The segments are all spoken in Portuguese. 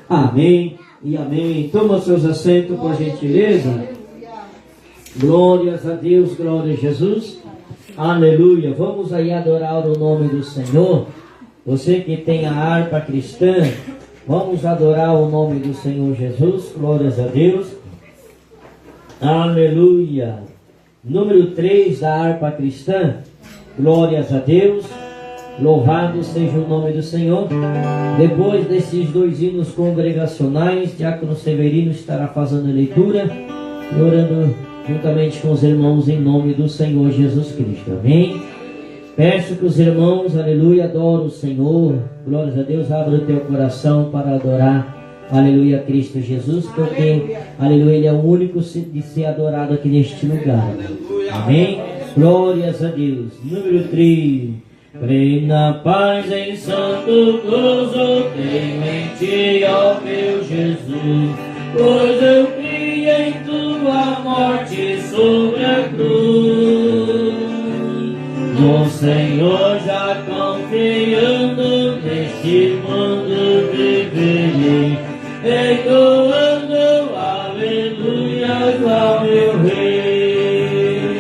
Amém e amém. Toma seus assentos, por gentileza. Glórias a Deus, glória a Jesus. Aleluia. Vamos aí adorar o nome do Senhor. Você que tem a harpa cristã, vamos adorar o nome do Senhor Jesus. Glórias a Deus. Aleluia. Número 3 da harpa cristã. Glórias a Deus. Louvado seja o nome do Senhor. Depois desses 2 hinos congregacionais, Diácono Severino estará fazendo a leitura e orando juntamente com os irmãos em nome do Senhor Jesus Cristo. Amém. Peço que os irmãos, aleluia, adorem o Senhor. Glórias a Deus. Abra o teu coração para adorar, aleluia, Cristo Jesus, porque, aleluia, Ele é o único de ser adorado aqui neste lugar. Amém. Glórias a Deus. Número 3. Creio na paz em santo gozo, tenho em ti, ó meu Jesus, pois eu criei em tua morte sobre a cruz. No Senhor já confiando, neste mundo viverei, entoando aleluias ao meu Rei.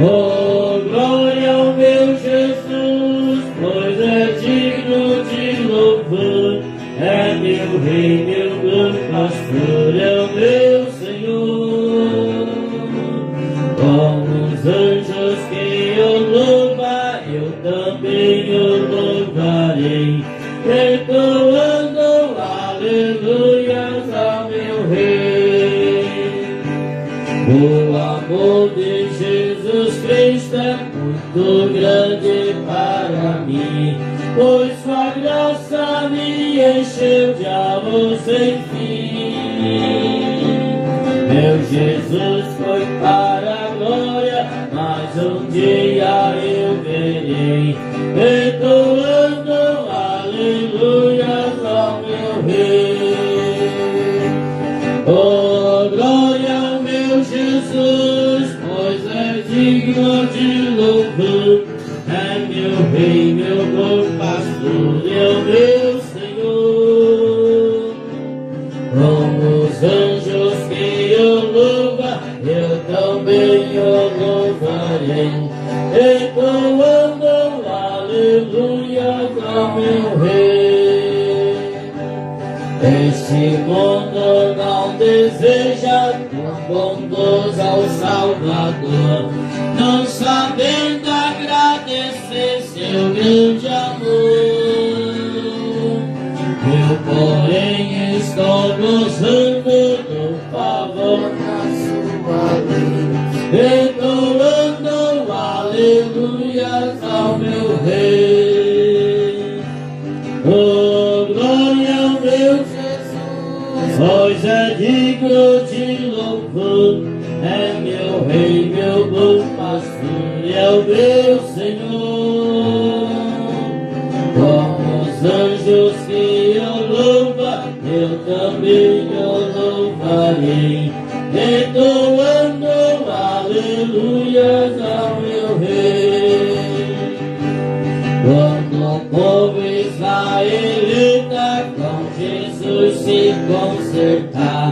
Oh, glória ao meu Jesus, pois é digno de louvor, é meu Rei, meu bom pastor, é o meu Senhor. Com os anjos que o louvam, eu também o louvarei, entoando aleluias ao meu Rei. O amor de Jesus Cristo é muito grande para mim, pois sua graça me encheu de amor sem fim. Meu Jesus foi para a glória, mas um dia eu verei, entoando aleluias ao meu Rei. Oh, glória ao meu Jesus, pois é digno de louvor, é meu Rei, meu bom pastor, é o meu Senhor. Com os anjos que o louvam, eu também o louvarei, entoando aleluias ao meu Rei. Este mundo não deseja tão bondoso ao Salvador, não sabendo agradecer seu grande amor. Eu, porém, estou gozando do favor da sua lei, entoando aleluias ao meu Rei. Oh, glória ao meu Jesus, pois é digno de louvor, é meu Rei, meu bom pastor, é o meu Senhor. Com os anjos que o louvam, eu também o louvarei, entoando aleluias ao meu Rei. Quando o povo israelita com Jesus se consertar,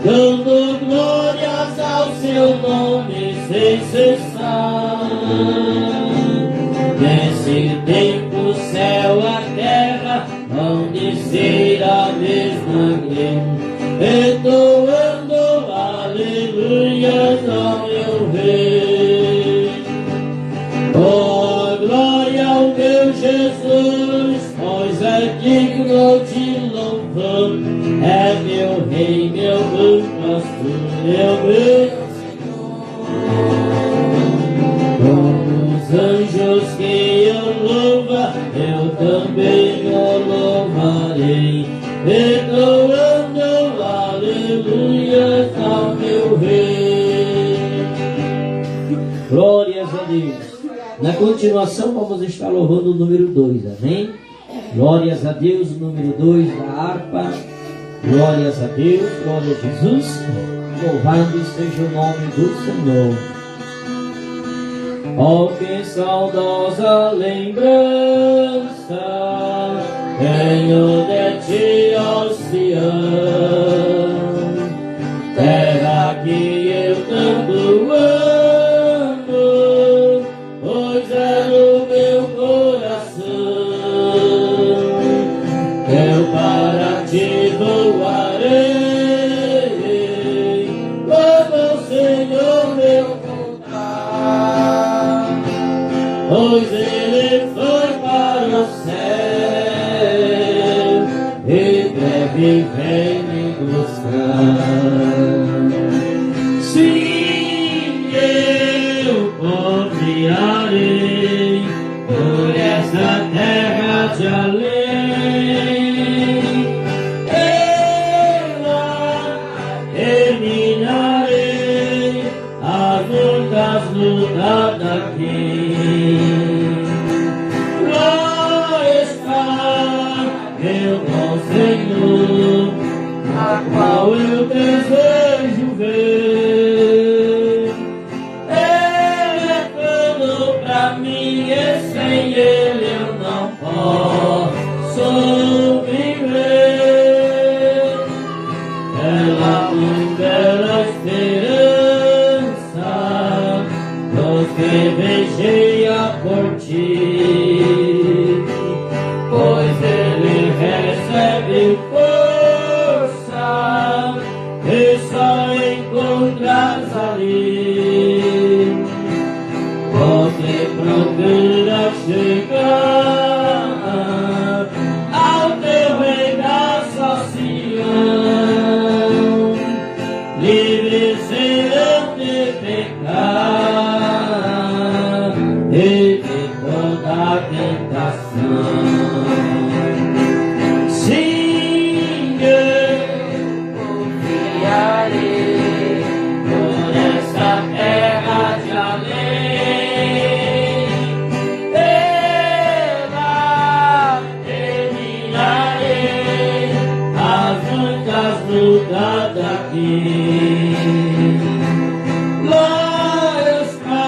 dando glórias ao seu nome sem cessar. Nesse tempo o céu e a terra vão descer a mesma glória, entoando aleluias ao meu Rei. Oh, glória ao meu Jesus, pois é digno de louvor, é meu Rei, meu bom pastor, é o meu os anjos que eu louvo, eu também o louvarei, entoando aleluias ao meu Rei. Glórias a Deus. Na continuação vamos estar louvando o número 2, amém? Glórias a Deus, o número 2 da harpa. Glórias a Deus, glória a Jesus. Louvado seja o nome do Senhor. Oh, que saudosa lembrança Venho de ti, ó Sião, terra que eu tanto amo, pois é no meu coração. Eu para ti voarei, quando o Senhor meu contar, pois ele foi para o céu e breve vem me buscar. Sim, eu confiarei por esta terra de além. Eu lá terminarei as lutas daqui. Meu bom Senhor, a qual eu desejo ver. Ele é tudo pra mim e sem ele eu não posso viver. Ela tem bela esperança, nos que vejeia por ti, pois ele recebe força e só encontras ali. Você procura chegar ao teu regaço, ó Sião, livre serão de pecar e de toda tentação. Sim, eu confiarei por essa terra de além. Ela terminarei as muitas lutas daqui. Lá está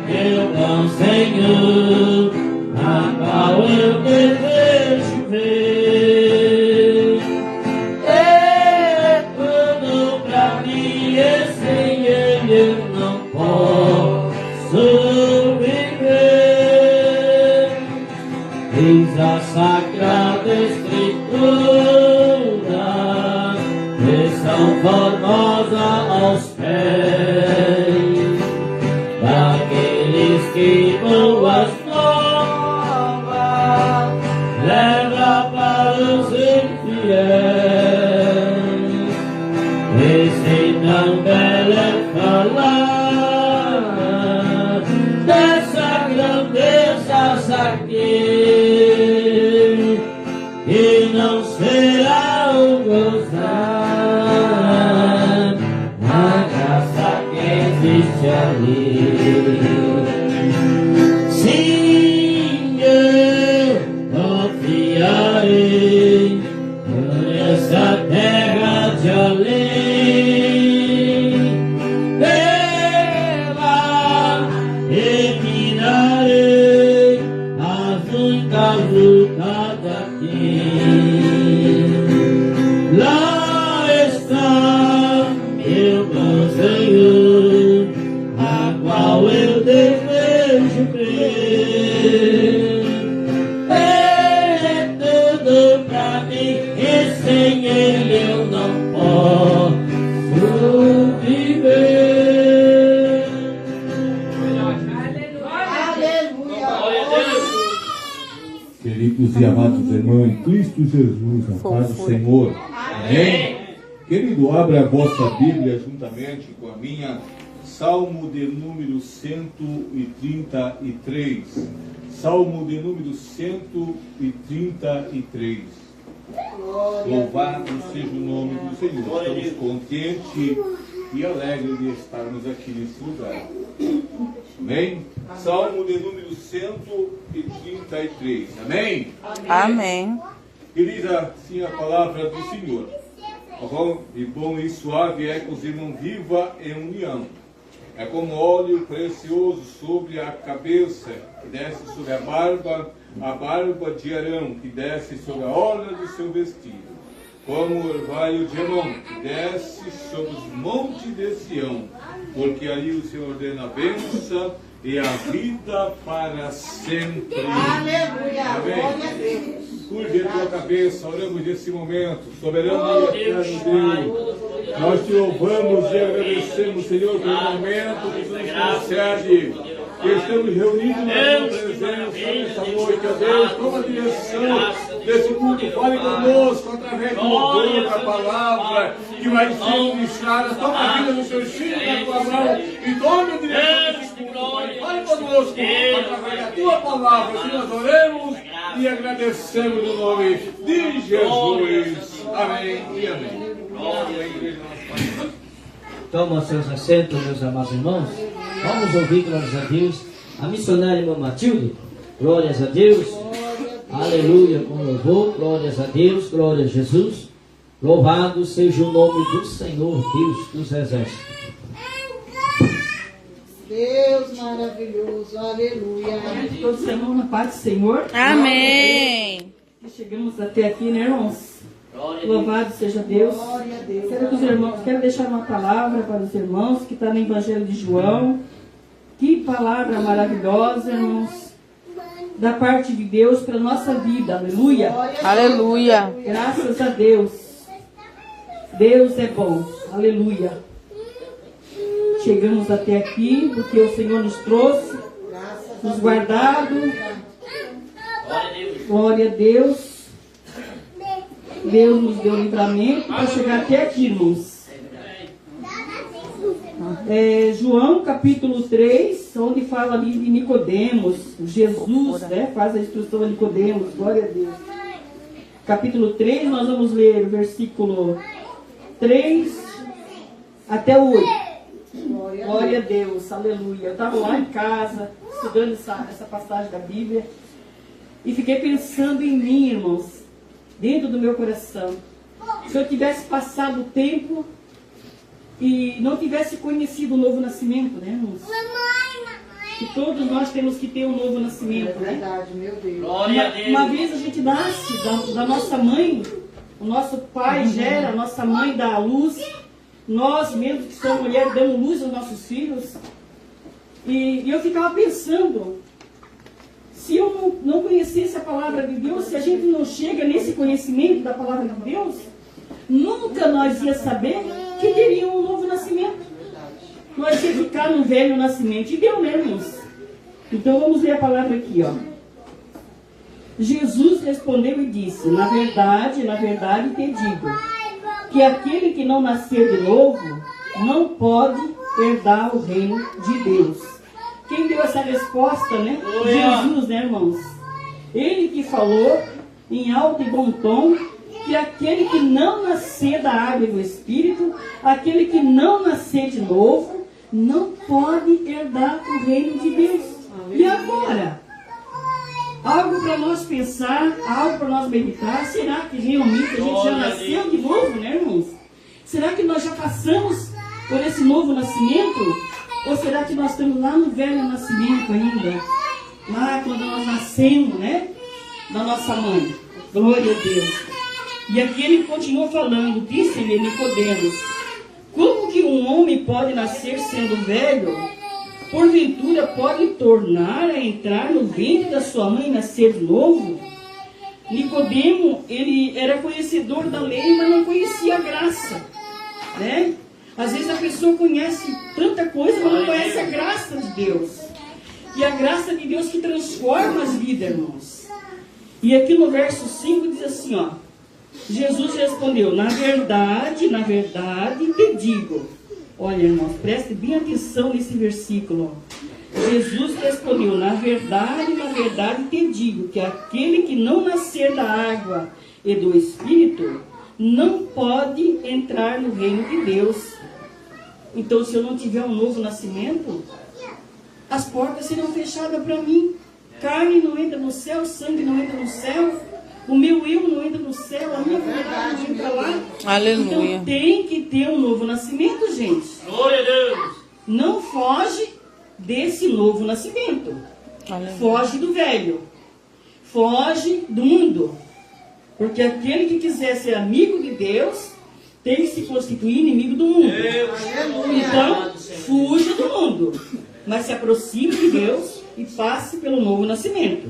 meu bom Senhor, a qual eu desejo ver. É tudo pra mim e sem ele eu não posso viver. Eis a sagrada escritura, lição formosa aos pés daqueles que boas novas leva para os infiéis. Esse tão belo é falar dessa grandeza aqui, e não será um gozar a graça que existe ali. Sim, eu confiarei por essa terra de além. Ela terminarei as muitas lutas daqui. Lá está meu bom Senhor, a qual eu desejo ver. Ele é tudo pra mim e sem ele eu não posso viver. Queridos e amados irmãos em Cristo Jesus, na paz do Senhor. Amém? Querido, abra a vossa Bíblia juntamente com a minha, Salmo de número 133. Salmo de número 133. Louvado seja o nome do Senhor. Estamos contentes e alegres de estarmos aqui nesse lugar. Amém? Salmo de número 133. Amém? Amém. Querida, sim, a palavra do Senhor. Bom e suave é que os irmãos vivam em união. É como óleo precioso sobre a cabeça, que desce sobre a barba, a barba de Arão que desce sobre a orla do seu vestido, como o orvalho de Hermon que desce sobre os montes de Sião, porque ali o Senhor ordena a bênção e a vida para sempre. Aleluia. Amém. Glória a Deus. Curve a tua cabeça, oramos nesse momento, soberano e eterno Deus. Nós te louvamos e agradecemos, Senhor, pelo momento que tu nos concede. Que estamos reunidos na tua presença nessa noite, ó Deus. Toma a direção desse culto, fale conosco através do louvor, da palavra que vai ser ministrada. Toma a vida dos teus filhos na tua mão e tome a direção desse culto, Pai. Fale conosco através da tua palavra, que nós oremos e agradecemos no nome de Jesus. Amém e amém. Tomam seus assentos, meus amados irmãos. Vamos ouvir, glórias a Deus, a missionária irmã Matilde. Glórias a Deus. Aleluia, com louvor. Glórias a Deus, glória a Jesus. Louvado seja o nome do Senhor, Deus dos exércitos. Deus maravilhoso, aleluia. Todos os irmãos na paz do Senhor. Amém. E chegamos até aqui, né, irmãos? Louvado seja Deus. Glória a Deus. Quero deixar uma palavra para os irmãos que está no Evangelho de João. Que palavra maravilhosa, irmãos, da parte de Deus para a nossa vida. Aleluia. Aleluia. Graças a Deus. Deus é bom. Aleluia. Chegamos até aqui porque o Senhor nos trouxe, nos guardado. Glória a Deus. Deus nos deu livramento para chegar até aqui, irmãos. João capítulo 3, onde fala ali de Nicodemos. Jesus, né, faz a instrução a Nicodemos. Glória a Deus. Capítulo 3, nós vamos ler o versículo 3 até o 8. Glória a Deus, aleluia. Eu estava lá em casa, estudando essa passagem da Bíblia, e fiquei pensando em mim, irmãos, dentro do meu coração. Se eu tivesse passado o tempo e não tivesse conhecido o novo nascimento, né, irmãos? Que todos nós temos que ter um novo nascimento, né? Verdade, meu Deus. Uma vez a gente nasce da nossa mãe, o nosso pai gera, a nossa mãe dá a luz. Nós mesmos que somos mulheres damos luz aos nossos filhos. E eu ficava pensando, se eu não conhecesse a palavra de Deus, se a gente não chega nesse conhecimento da palavra de Deus, nunca nós ia saber que teria um novo nascimento. Nós ia ficar no velho nascimento. E deu, né, irmãos? Então vamos ler a palavra aqui, ó. Jesus respondeu e disse: na verdade te digo, que aquele que não nascer de novo não pode herdar o reino de Deus. Quem deu essa resposta, né? Jesus, né, irmãos? Ele que falou em alto e bom tom que aquele que não nascer da água e do Espírito, aquele que não nascer de novo, não pode herdar o reino de Deus. E agora? Algo para nós pensar, algo para nós meditar. Será que realmente a gente já nasceu de novo, né, irmãos? Será que nós já passamos por esse novo nascimento? Ou será que nós estamos lá no velho nascimento ainda? Lá quando nós nascemos, né? Da nossa mãe. Glória a Deus. E aqui ele continua falando, disse-lhe Nicodemos: como que um homem pode nascer sendo velho? Porventura pode tornar a entrar no ventre da sua mãe e nascer de novo? Nicodemo, ele era conhecedor da lei, mas não conhecia a graça, né? Às vezes a pessoa conhece tanta coisa, mas não conhece a graça de Deus. E a graça de Deus que transforma as vidas, irmãos. E aqui no verso 5 diz assim, ó. Jesus respondeu: na verdade te digo. Olha, irmãos, preste bem atenção nesse versículo. Jesus respondeu: na verdade te digo, que aquele que não nascer da água e do Espírito não pode entrar no reino de Deus. Então, se eu não tiver um novo nascimento, as portas serão fechadas para mim. Carne não entra no céu, sangue não entra no céu, o meu eu não entra no céu, a minha vontade não entra lá. Aleluia. Então tem que ter um novo nascimento, gente. Glória a Deus. Não foge desse novo nascimento. Aleluia. Foge do velho. foge do mundo. Porque aquele que quiser ser amigo de Deus tem que se constituir inimigo do mundo. Então, fuja do mundo, mas se aproxime de Deus e passe pelo novo nascimento.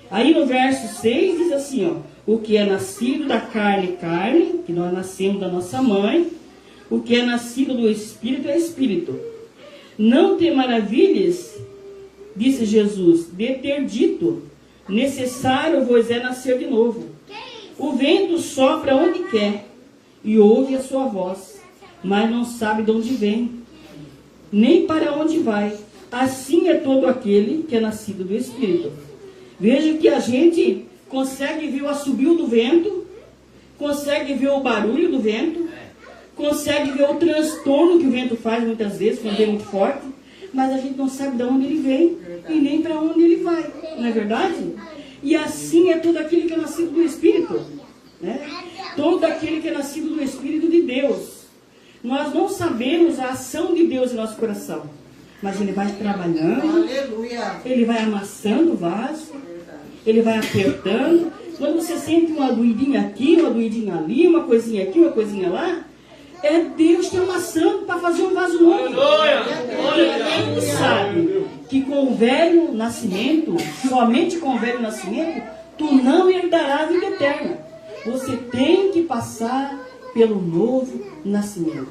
Aí no verso 6 diz assim, ó: o que é nascido da carne, carne, que nós nascemos da nossa mãe. O que é nascido do Espírito é Espírito. Não te maravilhes, disse Jesus, de ter dito: necessário vos é nascer de novo. O vento sopra onde quer e ouve a sua voz, mas não sabe de onde vem, nem para onde vai. Assim é todo aquele que é nascido do Espírito. Veja que a gente consegue ver o assobio do vento, consegue ver o barulho do vento, consegue ver o transtorno que o vento faz muitas vezes, quando é muito forte, mas a gente não sabe de onde ele vem e nem para onde ele vai, não é verdade? E assim é todo aquele que é nascido do Espírito, né? Todo aquele que é nascido do Espírito de Deus. Nós não sabemos a ação de Deus em nosso coração, mas Ele vai trabalhando, Aleluia. Ele vai amassando o vaso, Ele vai apertando. Quando você sente uma doidinha aqui, uma doidinha ali, uma coisinha aqui, uma coisinha lá, é Deus te amassando para fazer um vaso novo. Ele sabe que com o velho nascimento, somente com o velho nascimento, tu não herdarás a vida eterna. Você tem que passar pelo novo nascimento.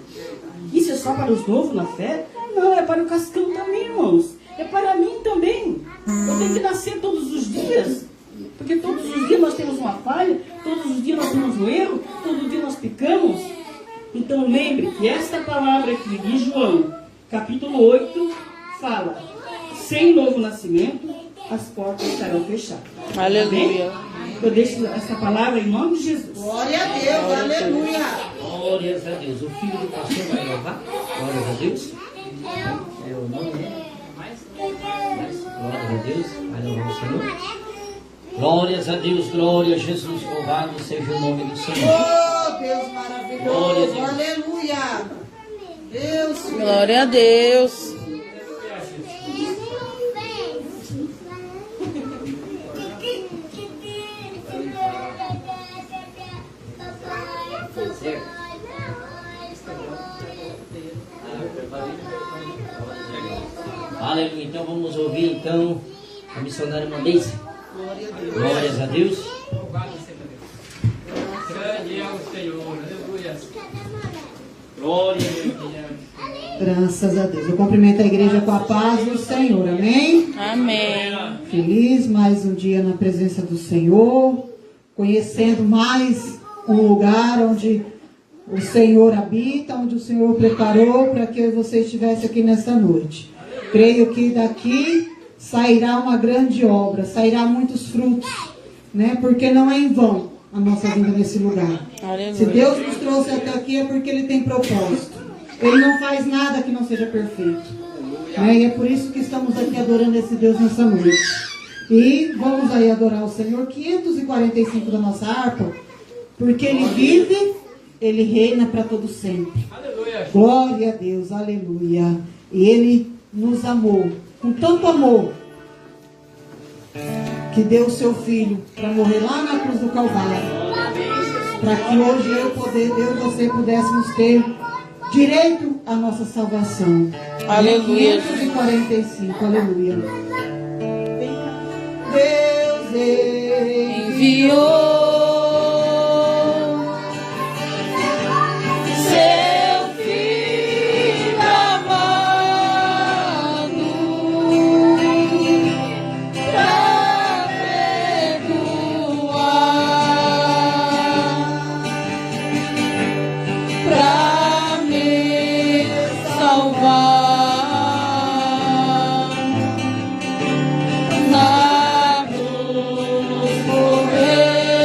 Isso é só para os novos na fé? Não, é para o cascão também, irmãos. É para mim também. Eu tenho que nascer todos os dias. Porque todos os dias nós temos uma falha, todos os dias nós temos um erro, todos os dias nós pecamos. Então lembre que esta palavra aqui de João, capítulo 8, fala: sem novo nascimento, as portas estarão fechadas. Aleluia. Eu deixo essa palavra em nome de Jesus. Glória a Deus, aleluia. Glórias a Deus. O filho do pastor vai louvar. Glórias a Deus. É o nome, né? Glórias a Deus. Vai louvar o Senhor. Glórias a Deus, glória a Jesus. Louvado seja o nome do Senhor. Oh, Deus maravilhoso. Glória a Deus. Aleluia. Deus. Glória a Deus. Aleluia. Então vamos ouvir então a missionária Mandeice. Glórias a Deus. Grande é o Senhor, aleluia. Glória a Deus. Graças a Deus. Eu cumprimento a igreja com a paz do Senhor. Amém? Amém. Feliz mais um dia na presença do Senhor, conhecendo mais um lugar onde o Senhor habita, onde o Senhor preparou para que eu e você estivesse aqui nesta noite. Creio que daqui sairá uma grande obra, sairá muitos frutos, né? Porque não é em vão a nossa vinda nesse lugar. Aleluia. Se Deus nos trouxe até aqui é porque Ele tem propósito. Ele não faz nada que não seja perfeito, né? E é por isso que estamos aqui adorando esse Deus nessa noite. E vamos aí adorar o Senhor, 545 da nossa harpa, porque Ele vive, Ele reina para todo sempre. Glória a Deus, aleluia. E Ele nos amou com tanto amor que deu o seu Filho para morrer lá na cruz do Calvário, para que hoje eu e você pudéssemos ter direito à nossa salvação. Aleluia. 545, aleluia. Deus Enviou seu filho amado pra perdoar, pra me salvar. Na cruz morreu.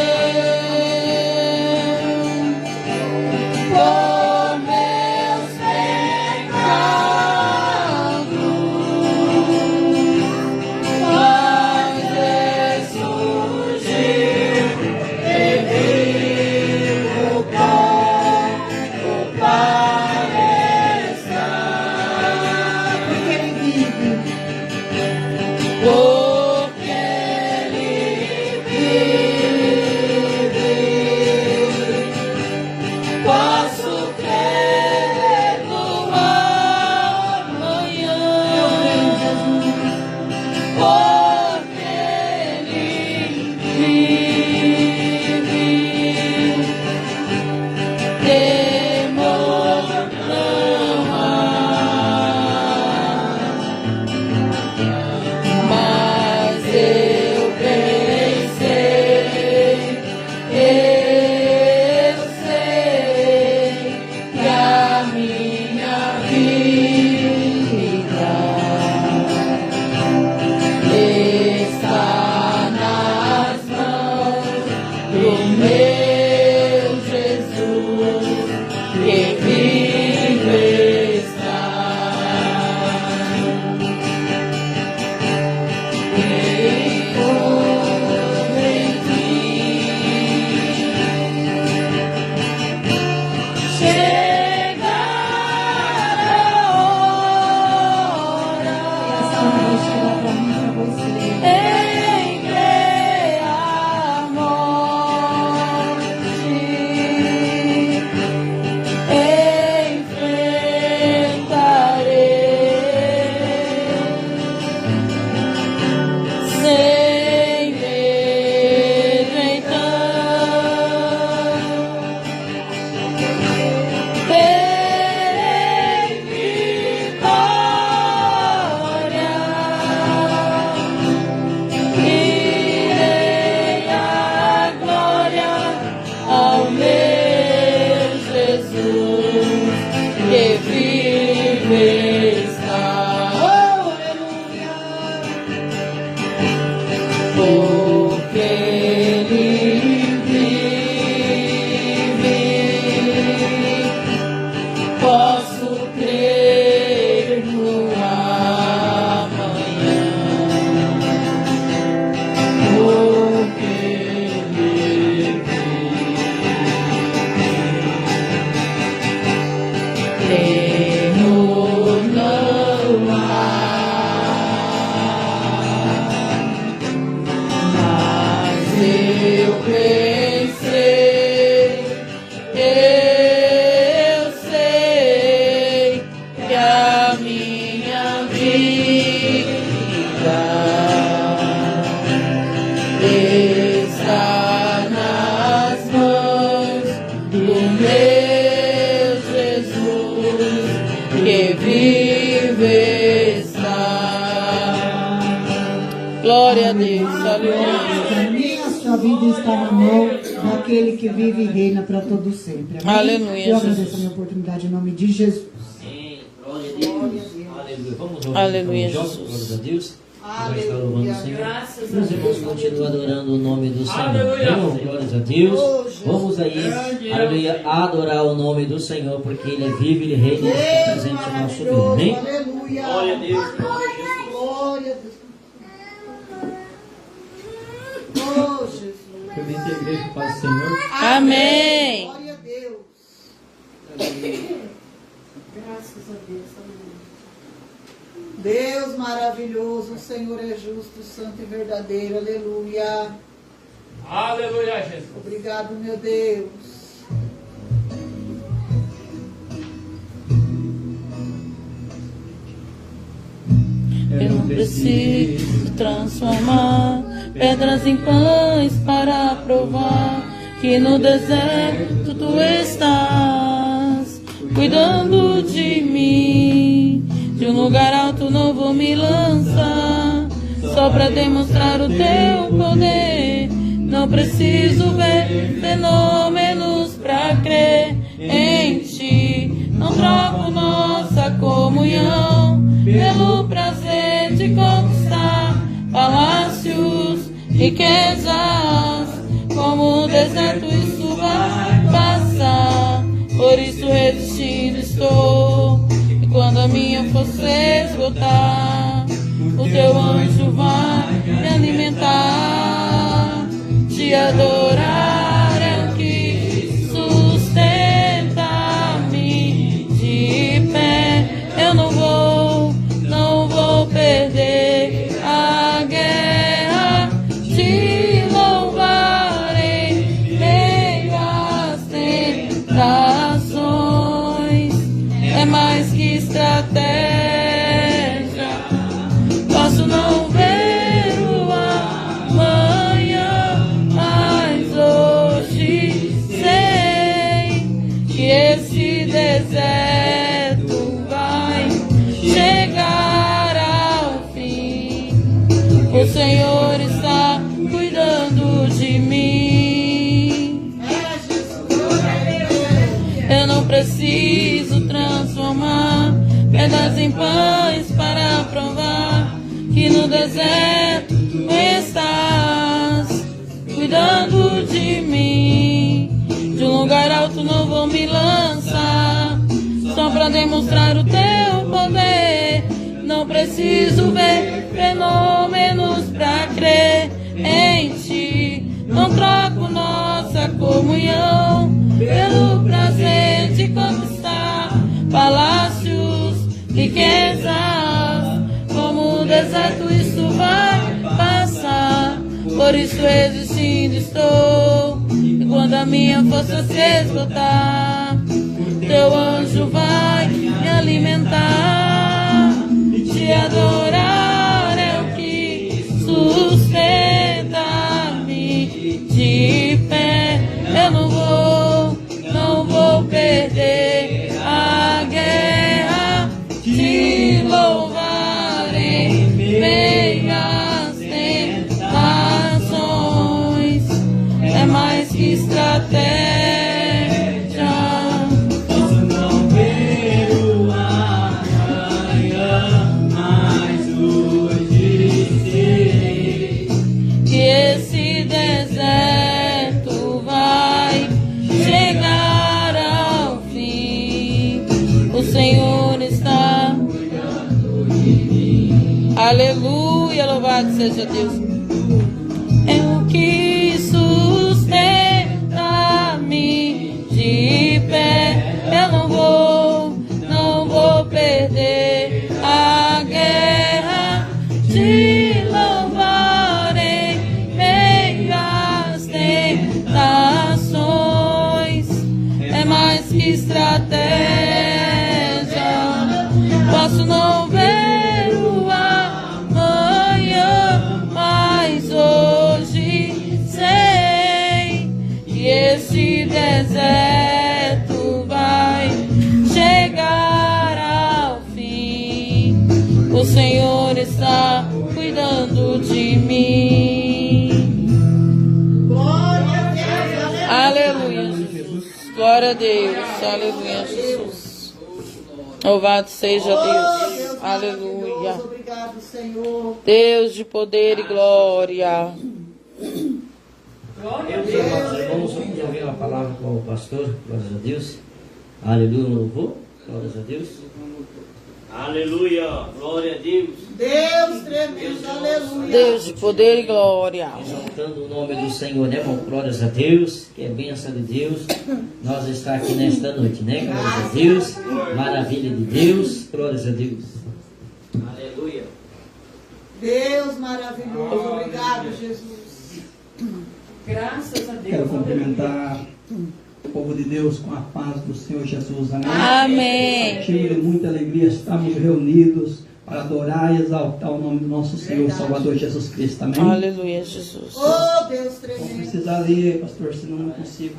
A minha, a sua vida está na mão daquele que vive e reina para todo sempre. Amém? Aleluia, Eu agradeço Jesus. a minha oportunidade em nome de Jesus. Amém. Glória a Deus. Aleluia. Vamos orar. Aleluia, então, Jesus. Glória a Deus. Vai estar louvando o Senhor. Graças a Meus irmãos, Deus. continuam adorando o nome do Senhor. Aleluia. Amém? Glórias a Deus. Vamos aí, aleluia, adorar o nome do Senhor, porque Ele é vivo, Ele reina, Ele está presente no nosso meio. Amém? Aleluia. Glória a Deus. Glória a Deus. Oh, Jesus. Permite a igreja para o Senhor. Amém. Glória a Deus. Graças a Deus. Deus maravilhoso, o Senhor é justo, santo e verdadeiro. Aleluia. Aleluia, Jesus. Obrigado, meu Deus. Eu não preciso transformar pedras em pães para provar que no deserto tu estás cuidando de mim. De um lugar alto novo me lança, só para demonstrar o teu poder. Não preciso ver fenômenos para crer em ti. Não troco nossa comunhão pelo prazer de conquistar palácios, riquezas. Como o deserto isso vai passar, por isso resistindo estou. E quando a minha força esgotar, o teu anjo vai me alimentar. Te adorar é o que sustenta-me de pé. Eu não vou perder a guerra. Te louvarei meio às tentações. É mais que estratégia. Posso não ver o amanhã, mas hoje sei que esse deserto vai chegar ao fim. O Senhor está cuidando de mim. Eu não preciso transformar pedras em pães para provar que no deserto tu estás cuidando de mim. De um lugar alto novo me lança, só para demonstrar o teu poder. Não preciso ver fenômenos para crer em ti. Não troco nossa comunhão pelo prazer de conquistar palácios, riquezas. Como o deserto isso vai passar, por isso resistindo estou. E quando a minha força se esgotar, teu anjo vai me alimentar. Te adorar é o que sustenta-me de pé. Eu não vou perder a guerra. Te louvarei meio às tentações. É mais que estratégia. Posso não ver o amanhã, mas hoje sei Que esse deserto vai chegar ao fim. O Senhor está cuidando de mim. Aleluia, louvado seja Deus. É o que sustenta-me de pé. Eu não vou perder a guerra. Te louvarei meio às tentações. É mais que estratégia. Posso não ver o amanhã, mas hoje sei que esse deserto vai chegar ao fim. O Senhor está cuidando de mim. Glória a Deus. Aleluia, Jesus. Louvado seja Deus. Deus Aleluia. maravilhoso. Obrigado, Senhor. Deus de poder e glória. Vamos ouvir uma palavra com o pastor. Glórias a Deus. Aleluia, louvor. Glórias a Deus. Aleluia, glória a Deus. Deus tremendo, aleluia. Deus de poder e glória. Exaltando o nome do Senhor, né, irmão? Glórias a Deus, que é bênção de Deus. Nós estamos aqui nesta noite, né? Glórias a Deus, maravilha de Deus, glórias a Deus. Aleluia. Deus maravilhoso, obrigado, Jesus. Graças a Deus. Quero cumprimentar o povo de Deus com a paz do Senhor Jesus. Amém. Amém. Cheio de muita alegria, estamos reunidos para adorar e exaltar o nome do nosso Senhor Salvador Jesus Cristo. Amém. Aleluia, Jesus. Oh, Deus Vou tremendo. precisar ler, pastor, senão não consigo.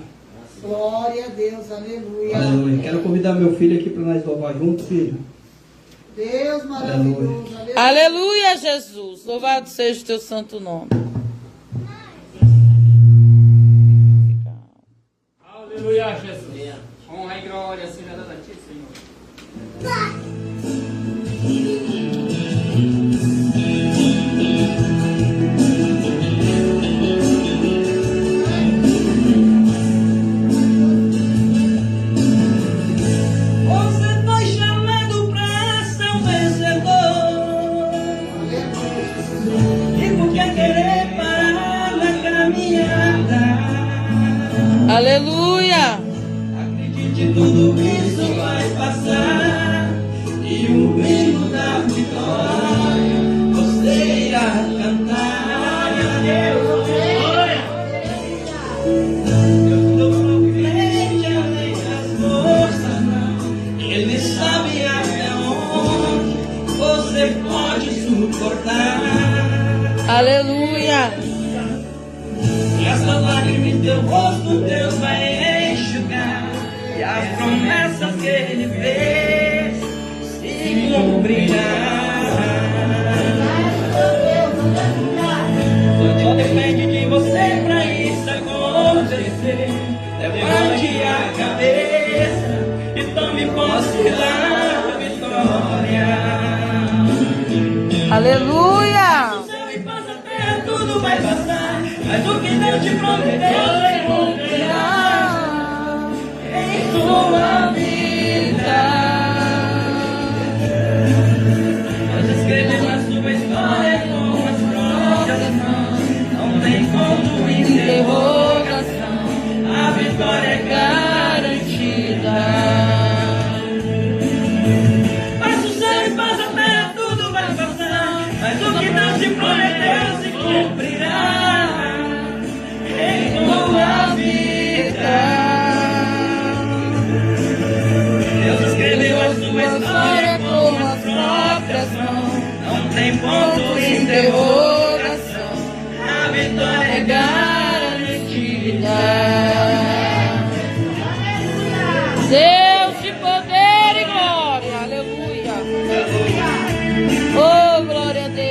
Glória a Deus, aleluia. Aleluia. Quero convidar meu filho aqui para nós louvar junto, filho. Deus maravilhoso, aleluia. Aleluia, Jesus. Louvado seja o teu santo nome. Aleluia, Jesus. Honra e glória seja dada a ti, Senhor. Você foi chamado pra ser um vencedor. E por que querer parar na caminhada? Aleluia. Acredite, tudo isso vai passar. E o hino da vitória você irá cantar. Glória a Deus. Eu estou confiante além das forças, não. Ele sabe até onde você pode suportar. Aleluia. Essa lágrima em teu rosto Deus vai enxugar. E as promessas que Ele fez se cumprirão. Só depende de você pra isso acontecer. Levante a cabeça e tome posse da vitória. Aleluia. O céu e passa a terra, tudo vai passar. Mas o que Deus te prometeu se cumprirá em sua vida. Deus escreveu a sua história com as próprias mãos. Não tem como interrogação, a vitória é garantida. Mas o céu e passa a terra, tudo vai passar. Mas o que Deus te prometeu se cumprirá em tua vida. Deus escreveu a sua história com as próprias mãos. Não tem ponto de interrogação, a vitória é garantida. Deus de poder e glória. Aleluia. Oh, glória a Deus.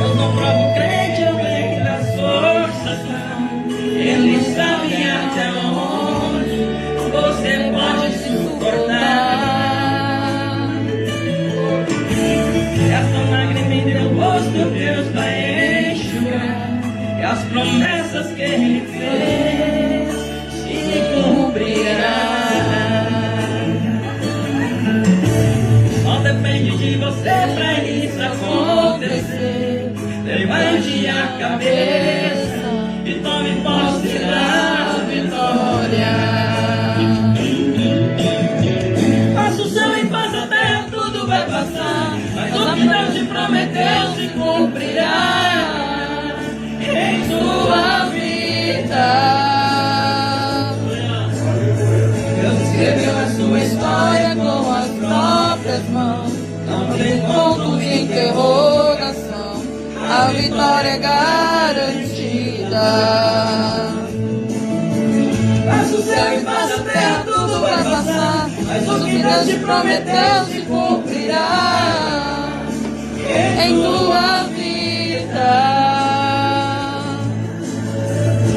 Eu não provo crente além das forças, não. Ele sabe até onde você pode suportar. Essa lágrima em teu rosto Deus vai enxugar. E as promessas que Ele fez se cumprirão. Só depende de você pra isso acontecer. Levante a cabeça e tome posse da vitória. Faça o céu e faça a terra, tudo vai passar. Mas o que Deus te prometeu se cumprirá em sua vida. Deus escreveu a sua história com as próprias mãos. Não tem ponto de interrogação, a vitória é garantida. Faça o céu e faça a Tudo que Deus te prometeu se cumprirá em tua vida.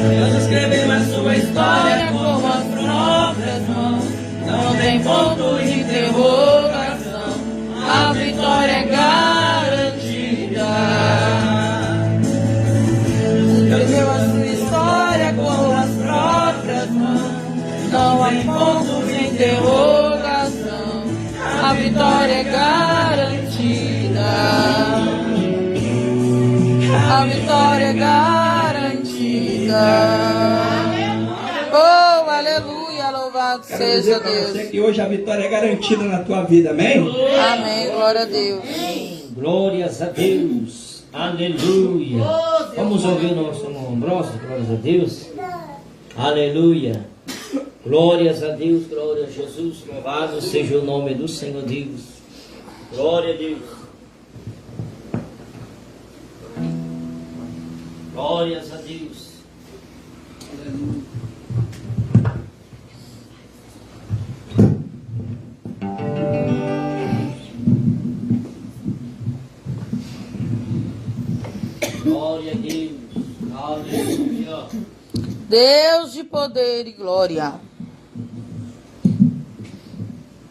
Deus escreveu a sua história com as próprias mãos. Não tem ponto de interrogação. A vitória é garantida. Escreveu a sua história com as próprias mãos. Não há ponto de interrogação. A vitória é garantida. A vitória é garantida. Oh, aleluia, louvado seja Deus. Você que hoje a vitória é garantida na tua vida, amém? Amém, glória a Deus. Glórias a Deus. Aleluia. Vamos ouvir o nosso irmão Ambrósio, glórias a Deus. Aleluia. Glórias a Deus, glória a Jesus. Louvado seja o nome do Senhor Deus. Glória a Deus. Glórias a Deus. Glória a Deus. Aleluia. Deus de poder e glória.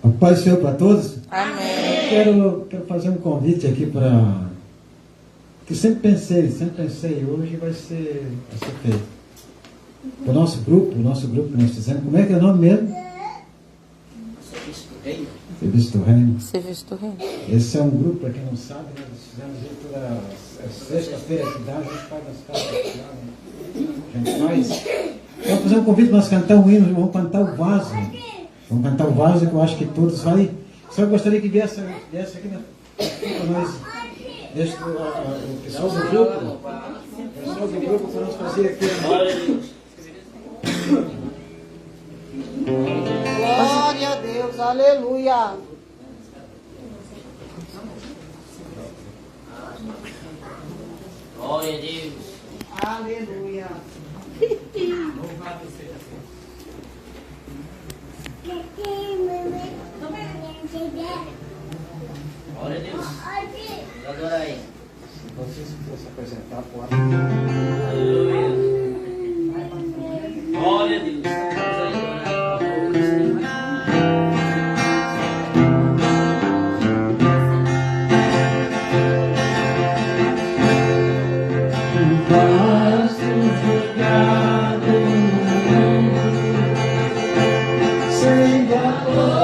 A paz do Senhor para todos. Amém. Quero fazer um convite aqui para... que sempre pensei, hoje vai ser feito. O nosso grupo que nós fizemos, como é que é o nome mesmo? Serviço do Reino. Serviço do Reino. Esse é um grupo, para quem não sabe, nós fizemos aí toda sexta-feira, a cidade, a gente faz nas casas da cidade. A gente faz. Vamos fazer um convite para nós cantar um hino, vamos cantar o vaso. Vamos cantar o vaso que eu acho que todos vai. Só gostaria que viesse aqui para nós. O pessoal do grupo para nós fazer aqui. Glória a Deus, aleluia. Glória a Deus. Aleluia. Louvado seja Deus. Glória a Deus. Adora aí. Vocês precisam se apresentar, pode. Aleluia. Glória a Deus. Vamos aí Sem valor.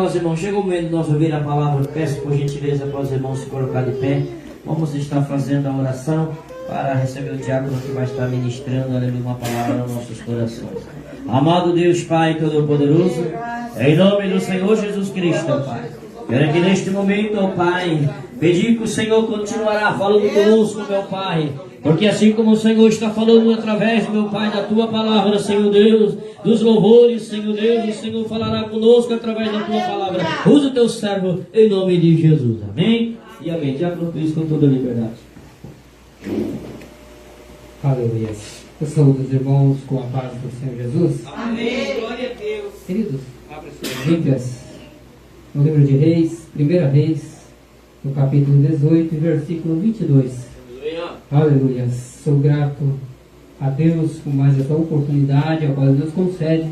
meus irmãos, chegou o momento de nós ouvir a palavra. Peço por gentileza para os irmãos se colocar de pé. Vamos estar fazendo a oração para receber o diácono que vai estar ministrando, aleluia, uma palavra nos nossos corações. Amado Deus Pai Todo-Poderoso, em nome do Senhor Jesus Cristo, Pai, quero que neste momento, ó Pai, pedir que o Senhor continuará falando conosco, meu Pai, porque assim como o Senhor está falando através, meu Pai, da Tua palavra, Senhor Deus, dos louvores, Senhor Deus, o Senhor falará conosco através da Tua palavra. Usa o Teu servo em nome de Jesus. Amém e amém. Diácono Luiz, com toda a liberdade. Aleluia. Eu saúdo os irmãos com a paz do Senhor Jesus. Amém. Glória a Deus. Queridos, Bíblias, no livro de Reis, primeira Reis, no capítulo 18, versículo 22. Aleluia. Sou grato a Deus por mais essa oportunidade, a qual Deus concede,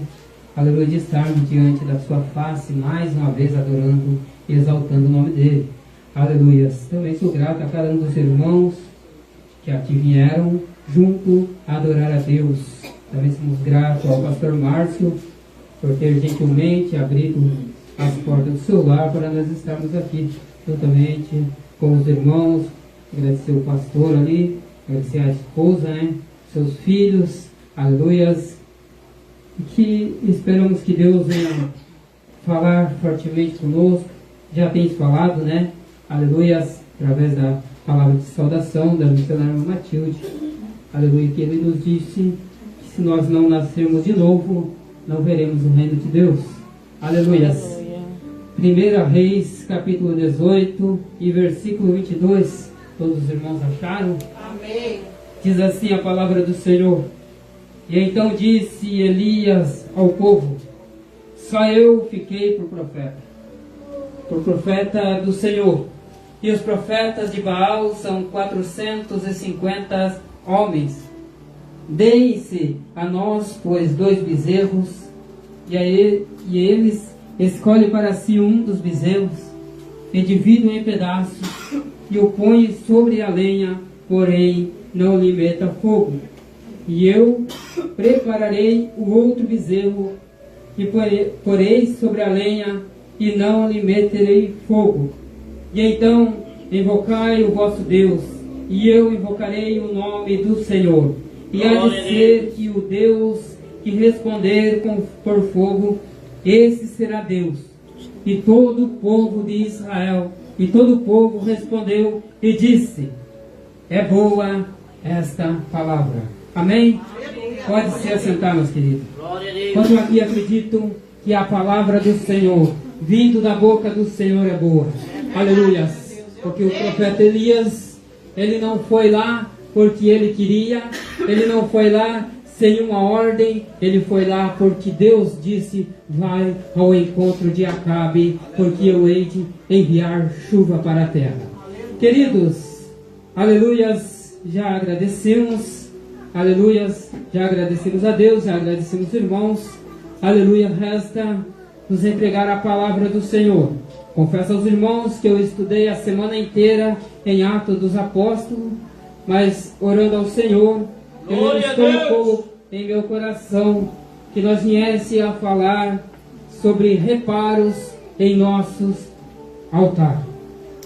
aleluia, de estarmos diante da sua face, mais uma vez adorando e exaltando o nome dele. Aleluia. Também sou grato a cada um dos irmãos que aqui vieram junto a adorar a Deus. Também somos gratos ao pastor Márcio por ter gentilmente abrido as portas do seu lar para nós estarmos aqui juntamente com os irmãos. Agradecer o pastor ali, agradecer a esposa, né? Seus filhos, aleluias, e que esperamos que Deus venha falar fortemente conosco. Já tem falado, né? Aleluias, através da palavra de saudação da missionária Matilde, aleluia, que ele nos disse que se nós não nascermos de novo, não veremos o reino de Deus. Aleluias. Primeira Reis, capítulo 18 e versículo 22. Todos os irmãos acharam? Amém. Diz assim a palavra do Senhor: E então disse Elias ao povo: Só eu fiquei por profeta do Senhor. E os profetas de Baal são 450 homens. Deem-se a nós, pois, 2 bezerros, e eles escolhem para si um dos bezerros, e dividem em pedaços, e o põem sobre a lenha, porém não lhe meta fogo. E eu prepararei o outro bezerro, e porei sobre a lenha, e não lhe meterei fogo. E então invocai o vosso Deus, e eu invocarei o nome do Senhor. E há de ser que o Deus que responder por fogo, esse será Deus. E todo o povo de Israel, e todo o povo respondeu e disse: É boa esta palavra. Amém? Pode se assentar, meus queridos. Quando aqui acredito que a palavra do Senhor, vindo da boca do Senhor, é boa. Aleluia. Porque o profeta Elias, ele não foi lá porque ele queria, ele não foi lá sem uma ordem, ele foi lá porque Deus disse: vai ao encontro de Acabe, porque eu hei de enviar chuva para a terra. Queridos, aleluias, já agradecemos, aleluias, já agradecemos a Deus, já agradecemos irmãos, aleluia, resta nos entregar a palavra do Senhor. Confesso aos irmãos que eu estudei a semana inteira em Atos dos Apóstolos, mas orando ao Senhor, Ele nos colocou em meu coração que nós viesse a falar sobre reparos em nossos altares.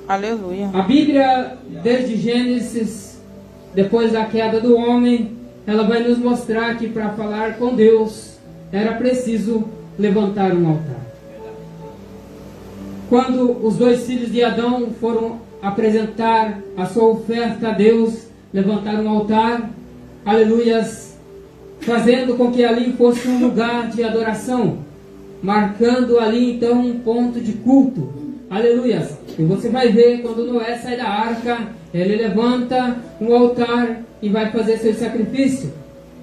Aleluia. A Bíblia, desde Gênesis, depois da queda do homem, ela vai nos mostrar que para falar com Deus era preciso levantar um altar. Quando os 2 filhos de Adão foram apresentar a sua oferta a Deus, levantaram um altar, aleluias, fazendo com que ali fosse um lugar de adoração, marcando ali então um ponto de culto, aleluias. E você vai ver quando Noé sai da arca, ele levanta um altar e vai fazer seu sacrifício.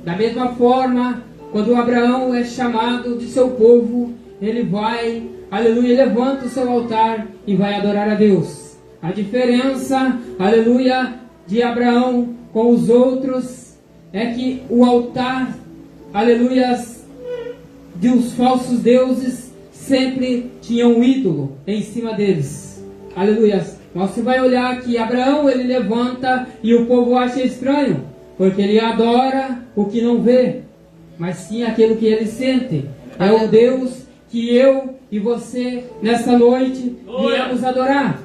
Da mesma forma, quando Abraão é chamado de seu povo, ele vai, aleluia, levanta o seu altar e vai adorar a Deus. A diferença, aleluia, de Abraão com os outros é que o altar, aleluia, de os falsos deuses sempre tinha um ídolo em cima deles. Aleluia. Mas você vai olhar que Abraão ele levanta e o povo acha estranho, porque ele adora o que não vê, mas sim aquilo que ele sente. É o Deus que eu e você, nessa noite, viemos adorar.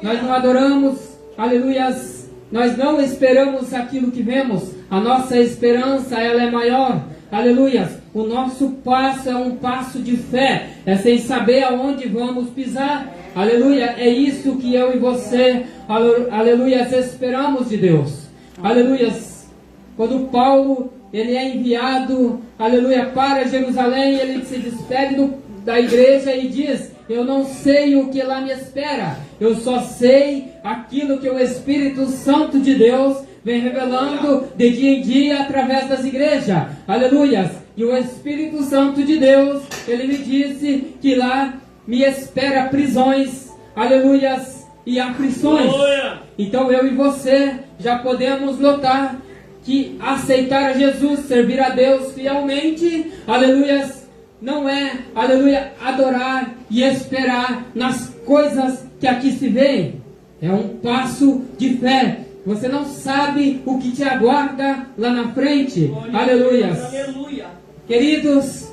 Nós não adoramos, aleluias, nós não esperamos aquilo que vemos. A nossa esperança, ela é maior. Aleluias, o nosso passo é um passo de fé, é sem saber aonde vamos pisar. Aleluia, é isso que eu e você, aleluias, esperamos de Deus. Aleluias, quando Paulo, ele é enviado, aleluia, para Jerusalém, ele se despede da igreja e diz: eu não sei o que lá me espera, eu só sei aquilo que o Espírito Santo de Deus vem revelando de dia em dia através das igrejas. Aleluias. E o Espírito Santo de Deus, ele me disse que lá me espera prisões, aleluias, e aflições. Então eu e você já podemos notar que aceitar a Jesus, servir a Deus fielmente, aleluias, não é, aleluia, adorar e esperar nas coisas que aqui se veem. É um passo de fé. Você não sabe o que te aguarda lá na frente. Aleluias. Aleluia. Queridos,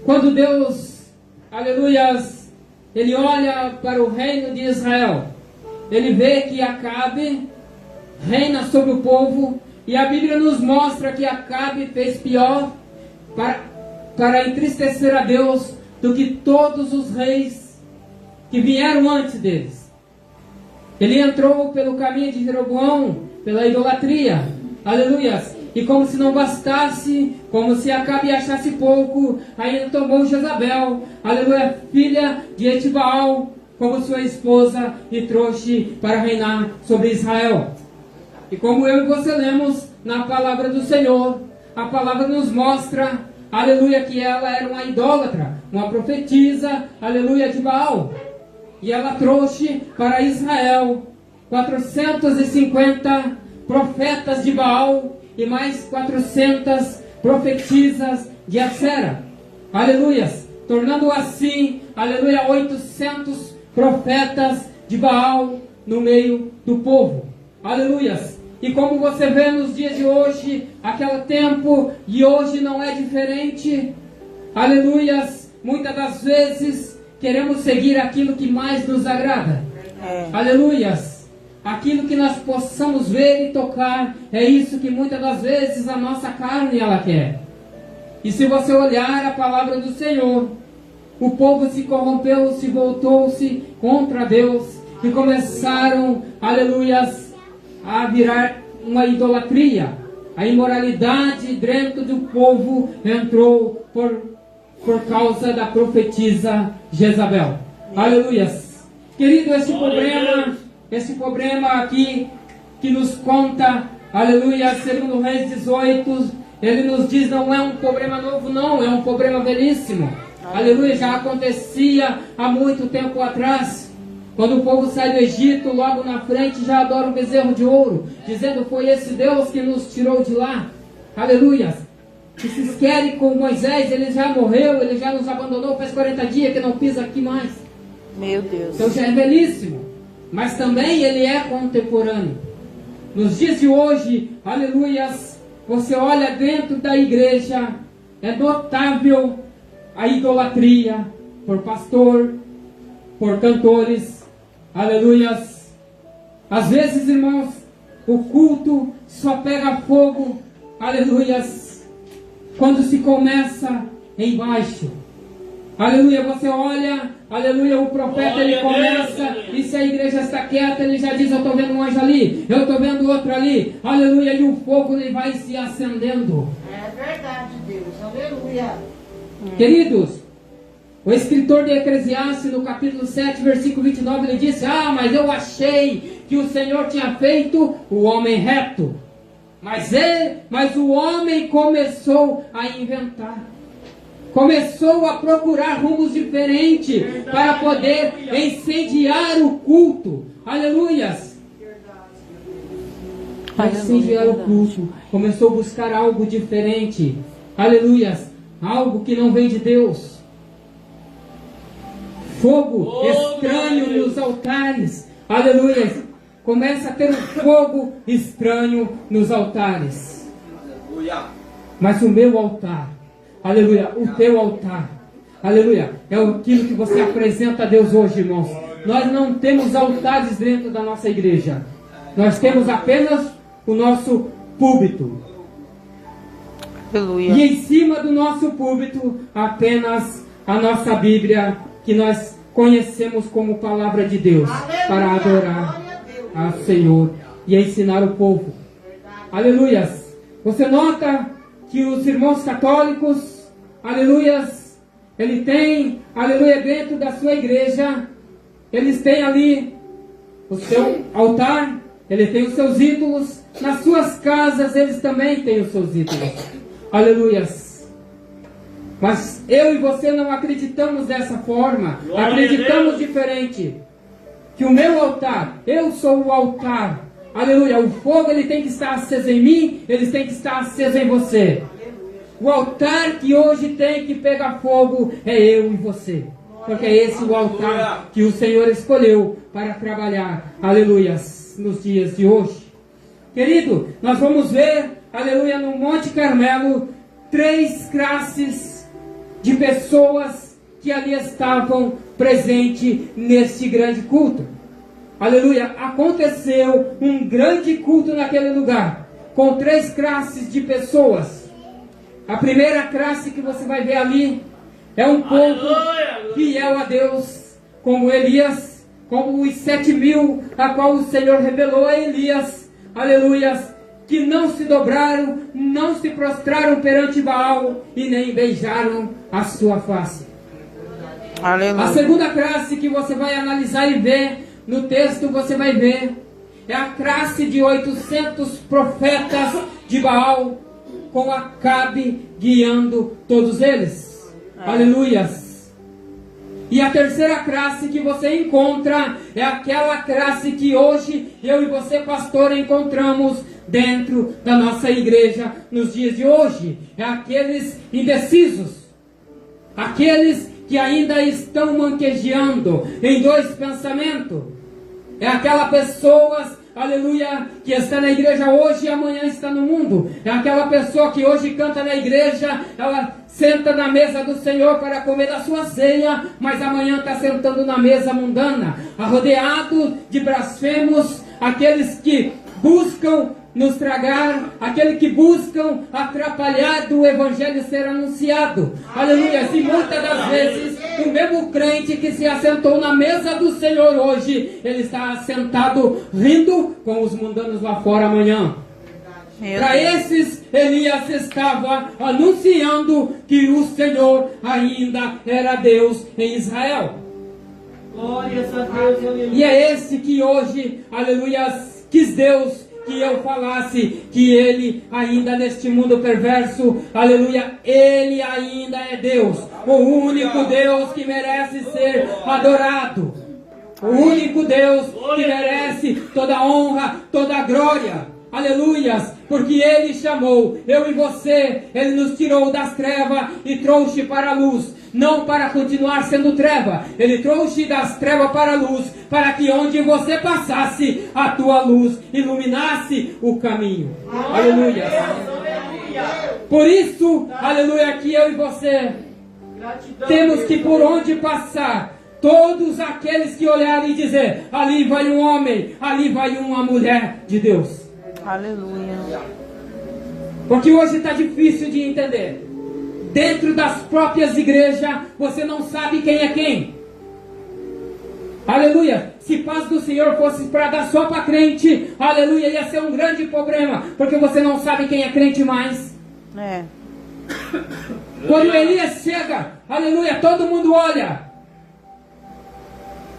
quando Deus, aleluias, ele olha para o reino de Israel, ele vê que Acabe reina sobre o povo, e a Bíblia nos mostra que Acabe fez pior para entristecer a Deus do que todos os reis que vieram antes deles. Ele entrou pelo caminho de Jeroboão, pela idolatria, aleluias, e como se não bastasse, como se Acabe achasse pouco, ainda tomou Jezabel, aleluia, filha de Etibaal, como sua esposa, e trouxe para reinar sobre Israel. E como eu e você lemos na palavra do Senhor, a palavra nos mostra, aleluia, que ela era uma idólatra, uma profetisa, aleluia, de Baal. E ela trouxe para Israel 450 profetas de Baal e mais 400 profetisas de Acera. Aleluias. Tornando assim, aleluia, 800 profetas de Baal no meio do povo. Aleluias. E como você vê nos dias de hoje, aquele tempo de hoje não é diferente. Aleluias. Muitas das vezes queremos seguir aquilo que mais nos agrada. Aleluias. Aquilo que nós possamos ver e tocar, é isso que muitas das vezes a nossa carne ela quer. E se você olhar a palavra do Senhor, o povo se corrompeu, se voltou-se contra Deus e começaram, aleluias, a virar uma idolatria. A imoralidade dentro do povo entrou por causa da profetisa Jezabel. Aleluias. Querido, esse problema aqui que nos conta, aleluia, segundo Reis 18, ele nos diz, não é um problema novo não, é um problema velhíssimo. Aleluia, já acontecia há muito tempo atrás. Quando o povo sai do Egito, logo na frente já adora um bezerro de ouro, dizendo, foi esse Deus que nos tirou de lá. Aleluia. Se vocês querem com Moisés, ele já morreu, ele já nos abandonou, faz 40 dias que não pisa aqui mais. Meu Deus. Então já é velhíssimo. Mas também ele é contemporâneo. Nos dias de hoje, aleluias, você olha dentro da igreja, é notável a idolatria por pastor, por cantores, aleluias. Às vezes, irmãos, o culto só pega fogo, aleluias, quando se começa embaixo. Aleluia, você olha, aleluia, o profeta ele começa, e se a igreja está quieta, ele já diz, eu estou vendo um anjo ali, eu estou vendo outro ali, aleluia, e o fogo ele vai se acendendo. É verdade, Deus, aleluia. Queridos, o escritor de Eclesiastes, no capítulo 7, versículo 29, ele disse, mas eu achei que o Senhor tinha feito o homem reto, mas o homem começou a inventar. Começou a procurar rumos diferentes para poder incendiar o culto. Aleluias. Para incendiar o culto. Começou a buscar algo diferente. Aleluias. Algo que não vem de Deus. Fogo estranho nos altares. Aleluias. Começa a ter um fogo estranho nos altares. Mas o meu altar, aleluia, o teu altar, Aleluia. É aquilo que você apresenta a Deus hoje, irmãos. Nós não temos altares dentro da nossa igreja. Nós temos apenas o nosso púlpito. Aleluia. E em cima do nosso púlpito, apenas a nossa Bíblia, que nós conhecemos como Palavra de Deus, para adorar ao Senhor e ensinar o povo. Aleluias. Você nota que os irmãos católicos, aleluias, ele tem, aleluia, dentro da sua igreja, eles têm ali o seu altar, ele tem os seus ídolos, nas suas casas eles também têm os seus ídolos. Aleluias. Mas eu e você não acreditamos dessa forma, acreditamos diferente. Que o meu altar, eu sou o altar. Aleluia, o fogo ele tem que estar aceso em mim, ele tem que estar aceso em você. O altar que hoje tem que pegar fogo é eu e você. Porque é esse o altar que o Senhor escolheu para trabalhar, aleluias, nos dias de hoje. Querido, nós vamos ver, aleluia, no Monte Carmelo, 3 classes de pessoas que ali estavam presentes neste grande culto. Aleluia, aconteceu um grande culto naquele lugar, com 3 classes de pessoas. A primeira classe que você vai ver ali é um povo fiel a Deus, como Elias, como os 7.000 a qual o Senhor revelou a Elias, aleluias, que não se dobraram, não se prostraram perante Baal e nem beijaram a sua face. Aleluia. A segunda classe que você vai analisar e ver no texto, você vai ver, é a classe de 800 profetas de Baal, com Acabe guiando todos eles. Aleluias. E a terceira classe que você encontra é aquela classe que hoje eu e você, pastor, encontramos dentro da nossa igreja nos dias de hoje. É aqueles indecisos, aqueles que ainda estão manquejeando em 2 pensamentos. É aquela pessoa, aleluia, que está na igreja hoje e amanhã está no mundo. É aquela pessoa que hoje canta na igreja, ela senta na mesa do Senhor para comer da sua ceia, mas amanhã está sentando na mesa mundana, rodeado de blasfemos, aqueles que buscam nos tragar, aqueles que buscam atrapalhar do evangelho ser anunciado. Aleluia. E muitas das vezes o mesmo crente que se assentou na mesa do Senhor hoje, ele está assentado rindo com os mundanos lá fora amanhã. Para esses, Elias estava anunciando que o Senhor ainda era Deus em Israel. Glórias a Deus, aleluia. E é esse que hoje, aleluia, quis Deus que eu falasse que Ele ainda neste mundo perverso, aleluia, Ele ainda é Deus, o único Deus que merece ser adorado, o único Deus que merece toda honra, toda glória, aleluias, porque Ele chamou eu e você, Ele nos tirou das trevas e trouxe para a luz, não para continuar sendo treva, Ele trouxe das trevas para a luz, para que onde você passasse, a tua luz iluminasse o caminho. Aleluia. Por isso, aleluia, que eu e você temos que por onde passar, todos aqueles que olharem e dizer, ali vai um homem, ali vai uma mulher de Deus. Aleluia. Porque hoje está difícil de entender. Dentro das próprias igrejas, você não sabe quem é quem. Aleluia. Se paz do Senhor fosse para dar só para crente, aleluia, ia ser um grande problema. Porque você não sabe quem é crente mais. É. Quando Elias chega, aleluia, todo mundo olha.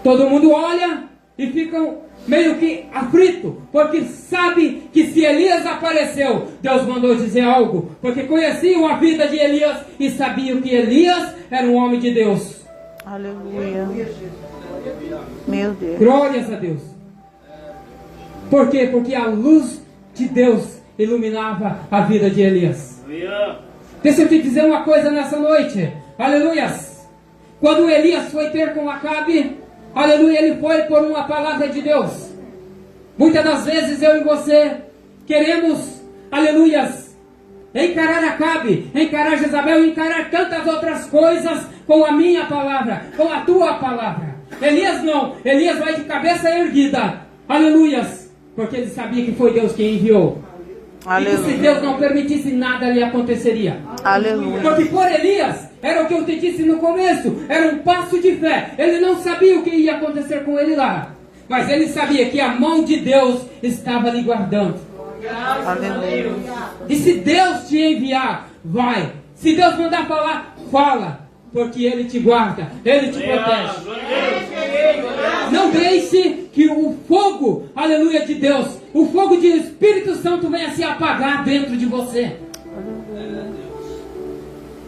Todo mundo olha e ficam meio que aflito, porque sabe que se Elias apareceu, Deus mandou dizer algo, porque conheciam a vida de Elias e sabiam que Elias era um homem de Deus. Aleluia. Meu Deus. Glórias a Deus. Por quê? Porque a luz de Deus iluminava a vida de Elias. Deixa eu te dizer uma coisa nessa noite. Aleluias. Quando Elias foi ter com Acabe, aleluia, ele foi por uma palavra de Deus. Muitas das vezes eu e você queremos, aleluias, encarar Acabe, encarar Jezabel, encarar tantas outras coisas com a minha palavra, com a tua palavra. Elias não, Elias vai de cabeça erguida, aleluias, porque ele sabia que foi Deus quem enviou. Aleluia. E que se Deus não permitisse, nada lhe aconteceria. Aleluia. Porque por Elias, era o que eu te disse no começo, era um passo de fé. Ele não sabia o que ia acontecer com ele lá, mas ele sabia que a mão de Deus estava lhe guardando. Aleluia. E se Deus te enviar, vai. Se Deus mandar falar, fala, porque Ele te guarda, Ele te protege. Não deixe que o fogo, aleluia, de Deus, o fogo de Espírito Santo venha se apagar dentro de você.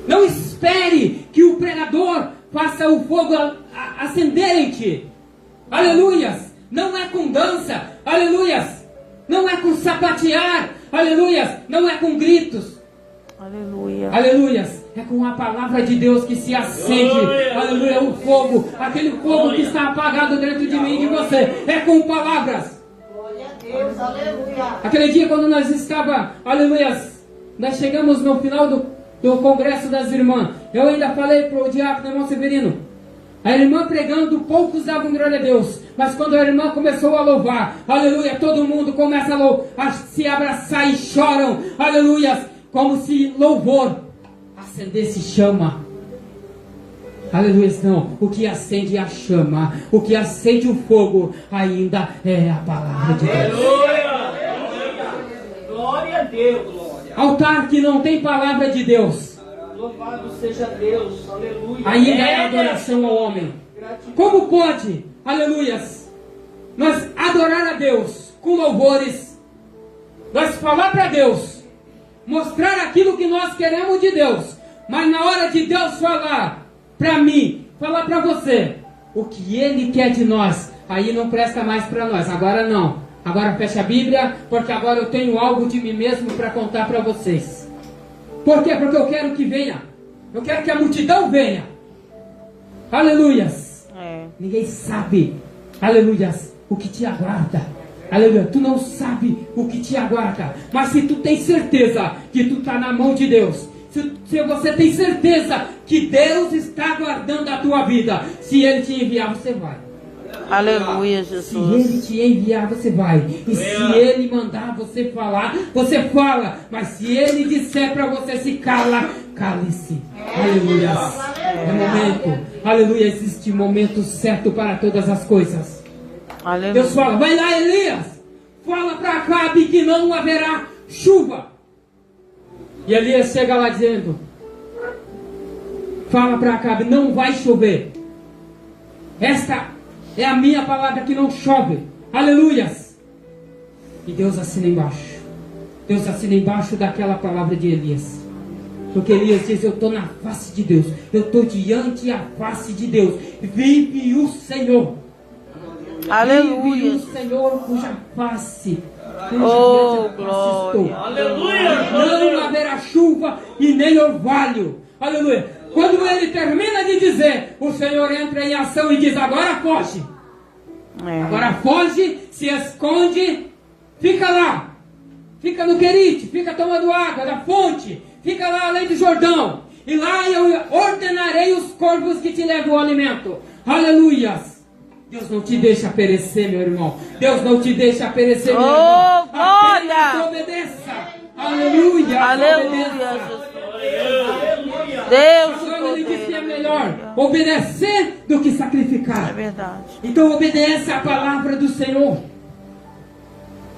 Não espere que o pregador faça o fogo acender em ti. Aleluias. Não é com dança, aleluias. Não é com sapatear, aleluias. Não é com gritos, aleluia. Aleluias. É com a palavra de Deus que se acende, aleluia, o fogo, aquele fogo que está apagado dentro de mim e de você. É com palavras. Glória a Deus, aleluia. Aquele dia quando nós estava, aleluias, nós chegamos no final do congresso das irmãs. Eu ainda falei para o diácono, irmão Severino, a irmã pregando, poucos davam glória a Deus. Mas quando a irmã começou a louvar, aleluia, todo mundo começa a se abraçar e choram, aleluia, como se louvor acendesse chama. Aleluia, não. O que acende a chama, o que acende o fogo, ainda é a palavra de Deus. Glória a Deus. Glória. Altar que não tem palavra de Deus, louvado seja Deus, aleluia, ainda é adoração ao homem. Como pode, aleluias, nós adorar a Deus com louvores, nós falar para Deus, mostrar aquilo que nós queremos de Deus, mas na hora de Deus falar para mim, falar para você o que Ele quer de nós, aí não presta mais para nós. Agora não, agora fecha a Bíblia, porque agora eu tenho algo de mim mesmo para contar para vocês. Por quê? Porque eu quero que venha, eu quero que a multidão venha, aleluias. Ninguém sabe, aleluias, o que te aguarda. Aleluia, tu não sabe o que te aguarda, mas se tu tem certeza que tu está na mão de Deus, se você tem certeza que Deus está guardando a tua vida, se Ele te enviar, você vai. Aleluia, Jesus. Se Ele te enviar, você vai. E se Ele mandar você falar, você fala. Mas se Ele disser para você se cala, cale-se. Aleluia. É momento. Aleluia, existe momento certo para todas as coisas. Aleluia. Deus fala, vai lá, Elias, fala para Acabe que não haverá chuva. E Elias chega lá dizendo, fala para Acabe, não vai chover. Esta é a minha palavra que não chove. Aleluias. E Deus assina embaixo. Deus assina embaixo daquela palavra de Elias. Porque Elias diz, eu estou na face de Deus, eu estou diante da face de Deus. Vive o Senhor. Aleluia. Vive o Senhor cuja face, oh, glória. Aleluia. Não haverá chuva e nem orvalho. Aleluia. Quando ele termina de dizer, o Senhor entra em ação e diz, agora foge. Agora foge, se esconde, fica lá. Fica no Querite, fica tomando água da fonte. Fica lá além do Jordão. E lá eu ordenarei os corvos que te levam o alimento. Aleluias. Deus não te deixa perecer, meu irmão. Deus não te deixa perecer, meu irmão. Apenas obedeça. Aleluia. Aleluia. Deus. Ele disse que é melhor obedecer do que sacrificar. É verdade. Então obedece a palavra do Senhor.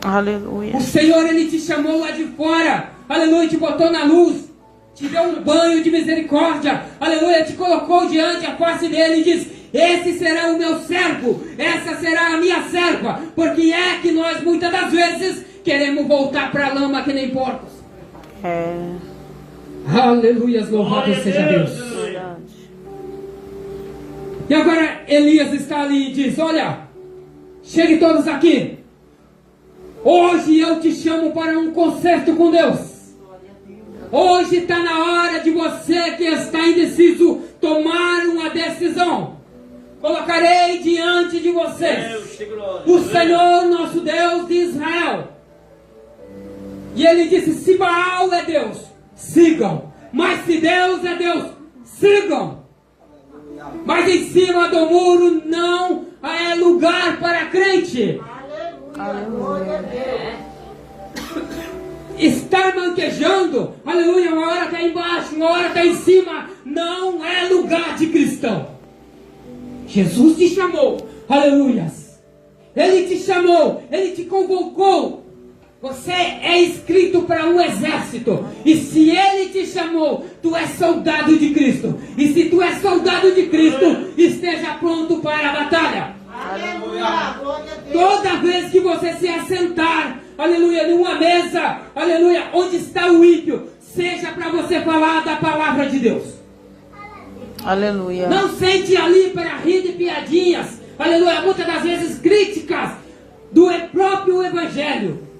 Aleluia. O Senhor, Ele te chamou lá de fora. Aleluia, te botou na luz. Te deu um banho de misericórdia. Aleluia, te colocou diante a face dele e diz, esse será o meu servo. Essa será a minha serva. Porque é que nós muitas das vezes queremos voltar para a lama que nem porcos. Aleluia, louvado seja Deus. E agora Elias está ali e diz, olha, cheguem todos aqui. Hoje eu te chamo para um concerto com Deus. Hoje está na hora de você que está indeciso tomar uma decisão. Colocarei diante de vocês o Senhor nosso Deus de Israel. E ele disse, se Baal é Deus, sigam. Mas se Deus é Deus, sigam. Mas em cima do muro não é lugar para crente. Estar manquejando, aleluia, uma hora está embaixo, uma hora está em cima, não é lugar de cristão. Jesus te chamou, aleluias. Ele te chamou, Ele te convocou. Você é inscrito para um exército. E se Ele te chamou, tu és soldado de Cristo. E se tu és soldado de Cristo, esteja pronto para a batalha. Toda vez que você se assentar, aleluia, numa mesa, aleluia, onde está o ímpio, seja para você falar da palavra de Deus. Aleluia. Não sente ali para rir de piadinhas, aleluia, muitas das vezes críticas do próprio Evangelho.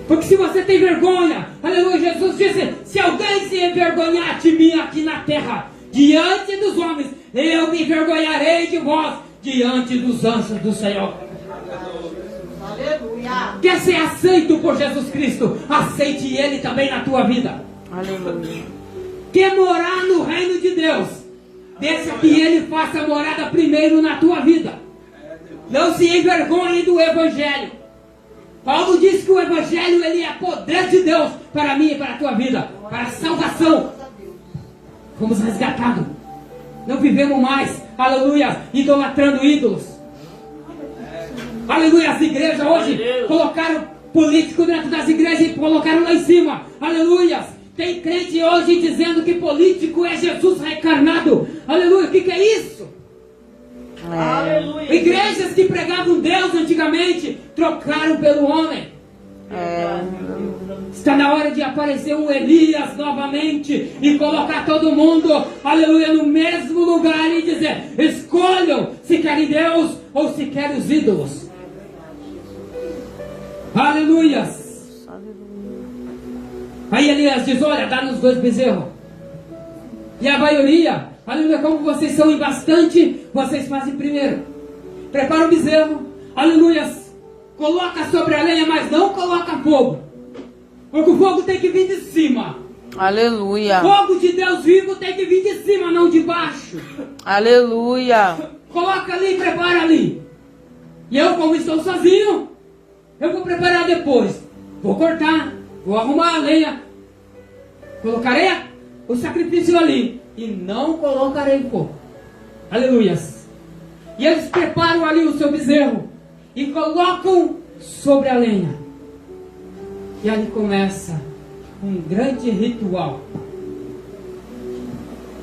Porque se você tem vergonha, aleluia, Jesus disse, se alguém se envergonhar de mim aqui na terra, diante dos homens, eu me envergonharei de vós, diante dos anjos do Senhor. Aleluia. Quer ser aceito por Jesus Cristo? Aceite Ele também na tua vida. Aleluia. Quer morar no reino de Deus? Deixa que Ele faça morada primeiro na tua vida. Não se envergonhe do Evangelho. Paulo diz que o Evangelho ele é poder de Deus para mim e para a tua vida, para a salvação. Fomos resgatados. Não vivemos mais, aleluia, idolatrando ídolos. Aleluia, as igrejas hoje colocaram político dentro das igrejas e colocaram lá em cima. Aleluia. Tem crente hoje dizendo que político é Jesus reencarnado. Aleluia, o que é isso? Igrejas que pregavam Deus antigamente trocaram pelo homem. Está na hora de aparecer um Elias novamente e colocar todo mundo, aleluia, no mesmo lugar e dizer: escolham se querem Deus ou se querem os ídolos. Aleluias. Aí Elias diz: olha, dá-nos 2 bezerros. E a maioria, aleluia, como vocês são em bastante, vocês fazem primeiro. Prepara o bezerro, aleluia, coloca sobre a lenha, mas não coloca fogo. Porque o fogo tem que vir de cima. Aleluia. Fogo de Deus vivo tem que vir de cima, não de baixo. Aleluia. Coloca ali, prepara ali. E eu, como estou sozinho, eu vou preparar depois. Vou cortar, vou arrumar a lenha. Colocarei o sacrifício ali. E não colocarei fogo. Aleluias. E eles preparam ali o seu bezerro. E colocam sobre a lenha. E ali começa um grande ritual.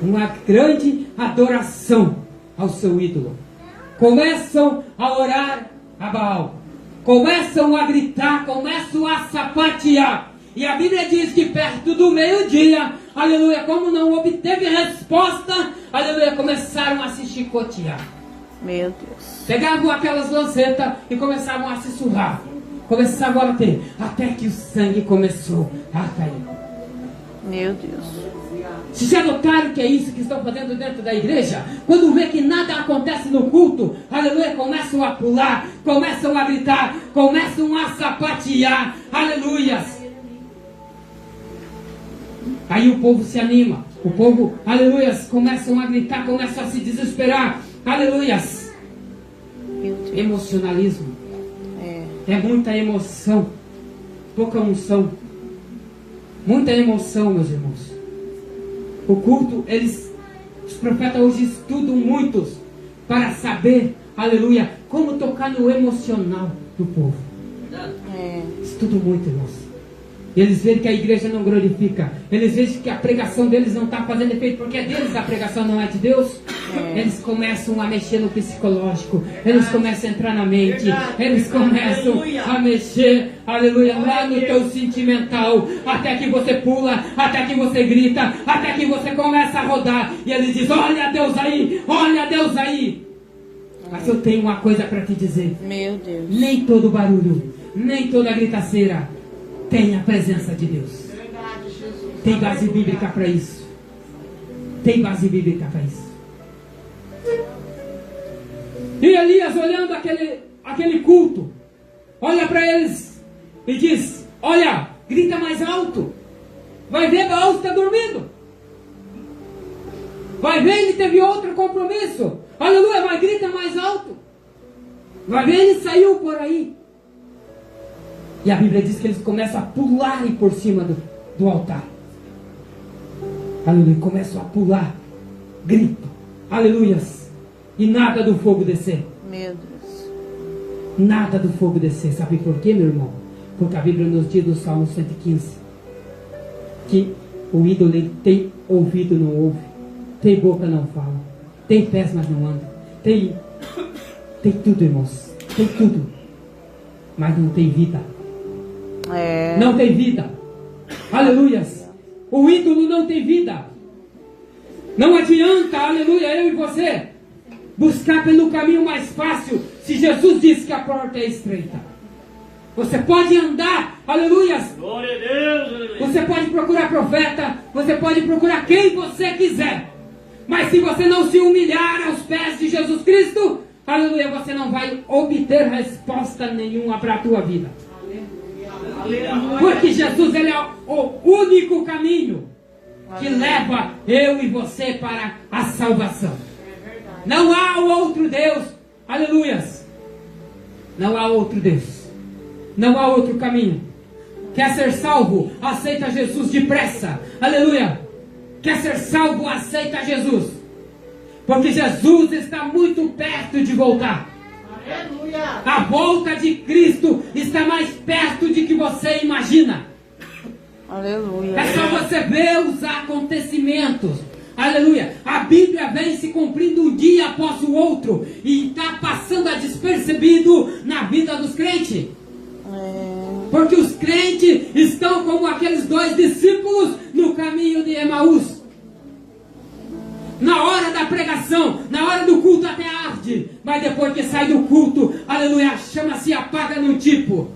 Uma grande adoração ao seu ídolo. Começam a orar a Baal. Começam a gritar, começam a sapatear. E a Bíblia diz que perto do meio-dia, aleluia, como não obteve resposta, aleluia, começaram a se chicotear. Meu Deus. Pegavam aquelas lancetas e começavam a se surrar. Começavam a bater, até que o sangue começou a cair. Meu Deus. Vocês já notaram que é isso que estão fazendo dentro da igreja? Quando vê que nada acontece no culto, aleluia, começam a pular, começam a gritar, começam a sapatear, aleluias. Aí o povo se anima, o povo, aleluias, começam a gritar, começam a se desesperar, aleluias. Emocionalismo. É muita emoção, pouca unção. Muita emoção, meus irmãos. O culto, os profetas hoje estudam muitos para saber, aleluia, como tocar no emocional do povo. Estudam muito, irmãos. Eles veem que a igreja não glorifica. Eles veem que a pregação deles não está fazendo efeito, porque é deles a pregação, não é de Deus. Eles começam a mexer no psicológico. Eles começam a entrar na mente. Eles começam a mexer, aleluia, lá no teu sentimental. Até que você pula, até que você grita, até que você começa a rodar. E ele diz: olha Deus aí, olha Deus aí. Mas eu tenho uma coisa para te dizer. Meu Deus. Nem todo barulho, nem toda gritaceira tem a presença de Deus. Tem base bíblica para isso. Tem base bíblica para isso. E Elias, olhando aquele culto, olha para eles e diz: olha, grita mais alto. Vai ver, Baal está dormindo. Vai ver, ele teve outro compromisso. Aleluia, vai, grita mais alto. Vai ver, ele saiu por aí. E a Bíblia diz que eles começam a pular por cima do altar. Aleluia, começam a pular. Grito. Aleluias. E nada do fogo descer. Meu Deus. Nada do fogo descer. Sabe por quê, meu irmão? Porque a Bíblia nos diz no Salmo 115 que o ídolo ele tem ouvido, não ouve, tem boca, não fala, tem pés, mas não anda, tem tudo, irmãos, tem tudo, mas não tem vida. Não tem vida. Aleluias. O ídolo não tem vida. Não adianta, aleluia, eu e você buscar pelo caminho mais fácil, se Jesus disse que a porta é estreita. Você pode andar, aleluias. Glória a Deus, aleluia. Você pode procurar profeta, você pode procurar quem você quiser. Mas se você não se humilhar aos pés de Jesus Cristo, aleluia, você não vai obter resposta nenhuma para a tua vida. Aleluia. Porque Jesus, ele é o único caminho que leva eu e você para a salvação. Não há outro Deus, aleluias. Não há outro Deus. Não há outro caminho. Quer ser salvo? Aceita Jesus depressa. Aleluia. Quer ser salvo? Aceita Jesus. Porque Jesus está muito perto de voltar. Aleluia. A volta de Cristo está mais perto de que você imagina. Aleluia. É só você ver os acontecimentos. Aleluia. A Bíblia vem se cumprindo um dia após o outro. E está passando a despercebido na vida dos crentes. Porque os crentes estão como aqueles 2 discípulos no caminho de Emaús. Na hora da pregação, na hora do culto até arde, mas depois que sai do culto, aleluia, a chama se apaga no tipo.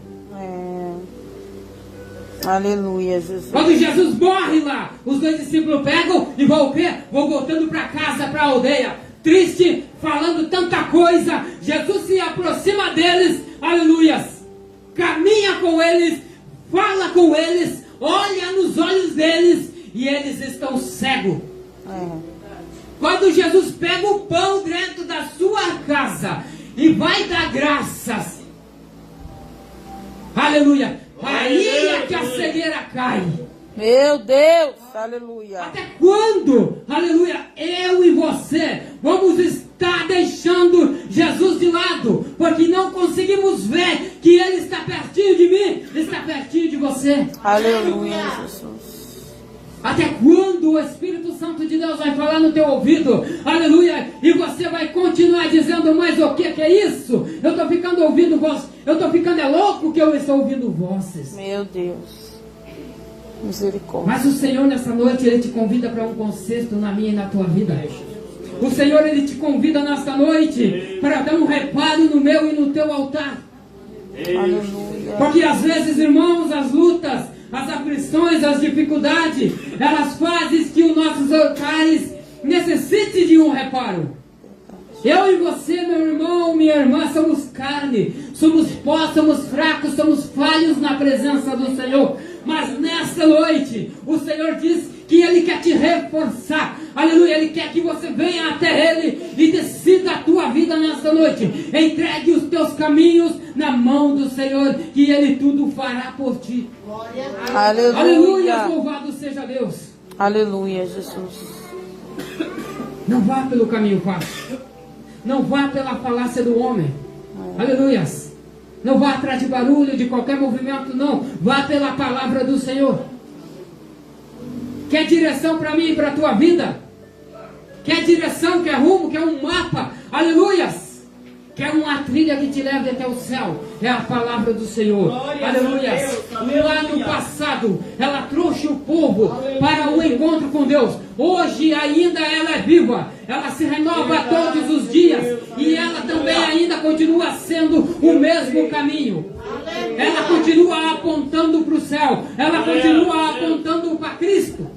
Aleluia, Jesus. Quando Jesus morre lá, os 2 discípulos pegam e vão voltando para casa, para a aldeia, triste, falando tanta coisa. Jesus se aproxima deles, aleluias. Caminha com eles, fala com eles, olha nos olhos deles e eles estão cegos. Quando Jesus pega o pão dentro da sua casa e vai dar graças, aleluia, aí é que a cegueira cai. Meu Deus, aleluia. Até quando, aleluia, eu e você vamos estar deixando Jesus de lado, porque não conseguimos ver que Ele está pertinho de mim, está pertinho de você. Aleluia, Jesus. Até quando o Espírito Santo de Deus vai falar no teu ouvido, aleluia, e você vai continuar dizendo, mas o que é isso? Eu estou ficando ouvindo voz, eu estou ficando louco que eu estou ouvindo vozes. Meu Deus. Misericórdia. Mas o Senhor nessa noite, Ele te convida para um concerto na minha e na tua vida. O Senhor, Ele te convida nesta noite para dar um reparo no meu e no teu altar. Aleluia. Porque às vezes, irmãos, as lutas, as aflições, as dificuldades, elas fazem que os nossos altares necessitem de um reparo. Eu e você, meu irmão, minha irmã, somos carne, somos pó, somos fracos, somos falhos na presença do Senhor. Mas nesta noite, o Senhor diz que Ele quer te reforçar. Aleluia, Ele quer que você venha até Ele e decida a tua vida nesta noite. Entregue os teus caminhos na mão do Senhor, que Ele tudo fará por ti. Aleluia. Aleluia, louvado seja Deus. Aleluia, Jesus. Não vá pelo caminho fácil. Não vá pela falácia do homem. Aleluias. Não vá atrás de barulho, de qualquer movimento, não. Vá pela palavra do Senhor. Quer direção para mim e para a tua vida? Quer direção, quer rumo, quer um mapa? Aleluias. Quer uma trilha que te leve até o céu? É a palavra do Senhor. Aleluias. Lá no passado, ela trouxe o povo para o encontro com Deus. Hoje ainda ela é viva. Ela se renova todos os dias. E ela também ainda continua sendo o mesmo caminho. Ela continua apontando para o céu. Ela continua apontando para Cristo.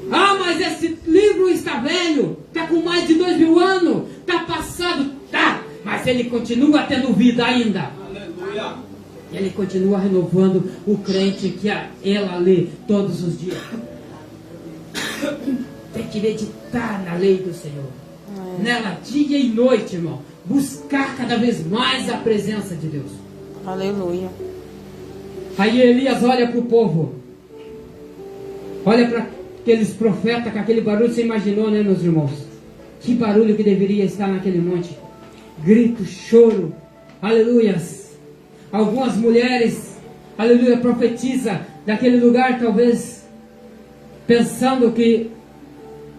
Ah, mas esse livro está velho, está com mais de 2000 anos, está passado, tá, mas ele continua tendo vida ainda. Aleluia. Ele continua renovando o crente que ela lê todos os dias. Tem que meditar na lei do Senhor. Nela dia e noite, irmão. Buscar cada vez mais a presença de Deus. Aleluia. Aí Elias olha para o povo. Olha para aqueles profetas com aquele barulho. Você imaginou, né, meus irmãos? Que barulho que deveria estar naquele monte. Grito, choro. Aleluias. Algumas mulheres, aleluia, profetiza daquele lugar, talvez pensando que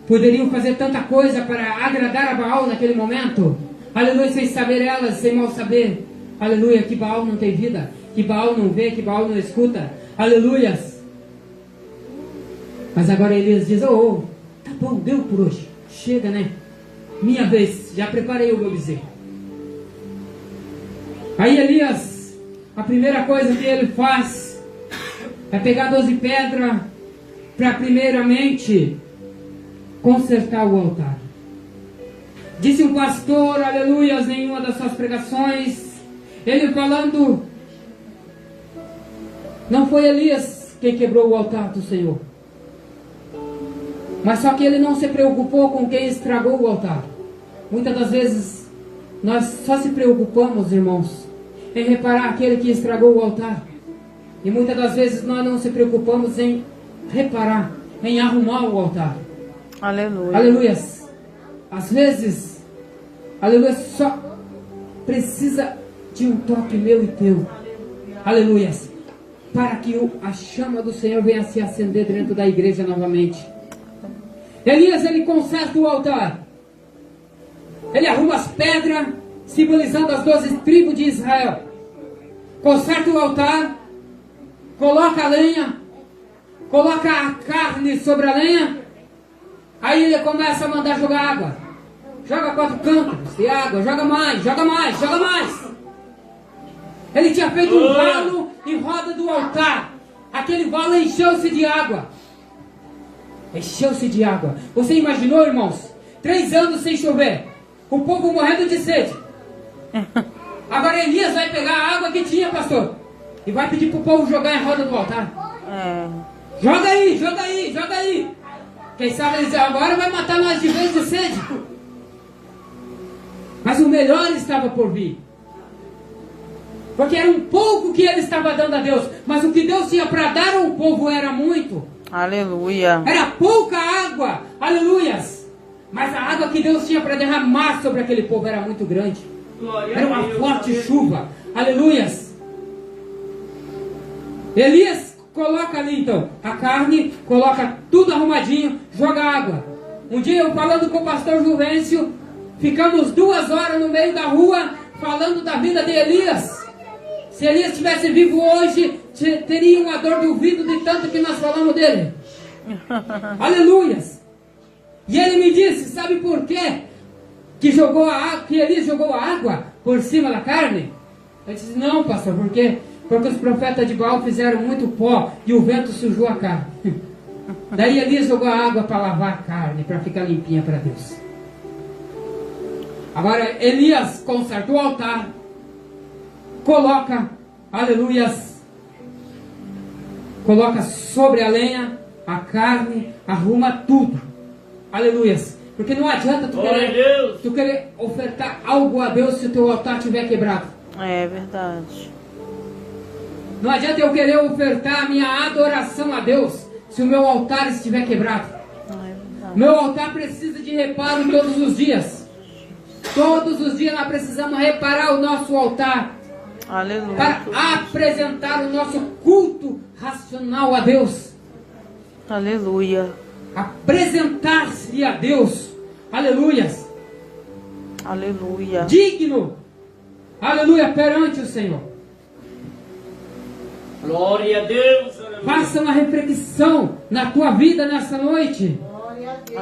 poderiam fazer tanta coisa para agradar a Baal naquele momento. Aleluia, sem saber elas, sem mal saber. Aleluia, que Baal não tem vida, que Baal não vê, que Baal não escuta. Aleluias. Mas agora Elias diz, oh, tá bom, deu por hoje. Chega, né? Minha vez, já preparei o meu bezerro. Aí Elias, a primeira coisa que ele faz é pegar 12 pedras para primeiramente consertar o altar. Disse um pastor, aleluias, em uma das suas pregações, ele falando, não foi Elias quem quebrou o altar do Senhor, mas só que ele não se preocupou com quem estragou o altar. Muitas das vezes nós só se preocupamos, irmãos, em reparar aquele que estragou o altar. E muitas das vezes nós não se preocupamos em reparar, em arrumar o altar. Aleluia. Aleluias. Às vezes, aleluia, só precisa de um toque meu e teu. Aleluias. Para que a chama do Senhor venha se acender dentro da igreja novamente. Elias, ele conserta o altar. Ele arruma as pedras, simbolizando as 12 tribos de Israel. Conserta o altar, coloca a lenha, coloca a carne sobre a lenha. Aí ele começa a mandar jogar água. Joga 4 cantos de água, joga mais, joga mais, joga mais. Ele tinha feito um valo em roda do altar. Aquele valo encheu-se de água. Encheu-se de água. Você imaginou, irmãos? 3 anos sem chover. O povo morrendo de sede. Agora Elias vai pegar a água que tinha, pastor, e vai pedir para o povo jogar em roda do altar. Joga aí, joga aí, joga aí. Quem sabe eles agora vai matar nós de vez de sede. Mas o melhor estava por vir. Porque era um pouco que ele estava dando a Deus. Mas o que Deus tinha para dar ao povo era muito. Aleluia. Era pouca água. Aleluias. Mas a água que Deus tinha para derramar sobre aquele povo era muito grande. Era uma forte chuva. Aleluias. Elias coloca ali então a carne, coloca tudo arrumadinho, joga água. Um dia eu falando com o pastor Juvencio, ficamos 2 horas no meio da rua falando da vida de Elias. Se Elias estivesse vivo hoje, teria uma dor de ouvido de tanto que nós falamos dele. Aleluias. E ele me disse, sabe por quê? Que Elias jogou a água por cima da carne? Eu disse, não, pastor, por quê? Porque os profetas de Baal fizeram muito pó e o vento sujou a carne. Daí Elias jogou a água para lavar a carne, para ficar limpinha para Deus. Agora Elias conserta o altar, coloca, aleluias, coloca sobre a lenha a carne, arruma tudo, aleluias. Porque não adianta tu querer ofertar algo a Deus se o teu altar estiver quebrado. É verdade. Não adianta eu querer ofertar a minha adoração a Deus se o meu altar estiver quebrado. Meu altar precisa de reparo todos os dias. Todos os dias nós precisamos reparar o nosso altar. Aleluia. Para apresentar o nosso culto racional a Deus. Aleluia. Apresentar-se a Deus. Aleluias. Aleluia. Digno. Aleluia, perante o Senhor. Glória a Deus. Faça uma reflexão na tua vida nessa noite.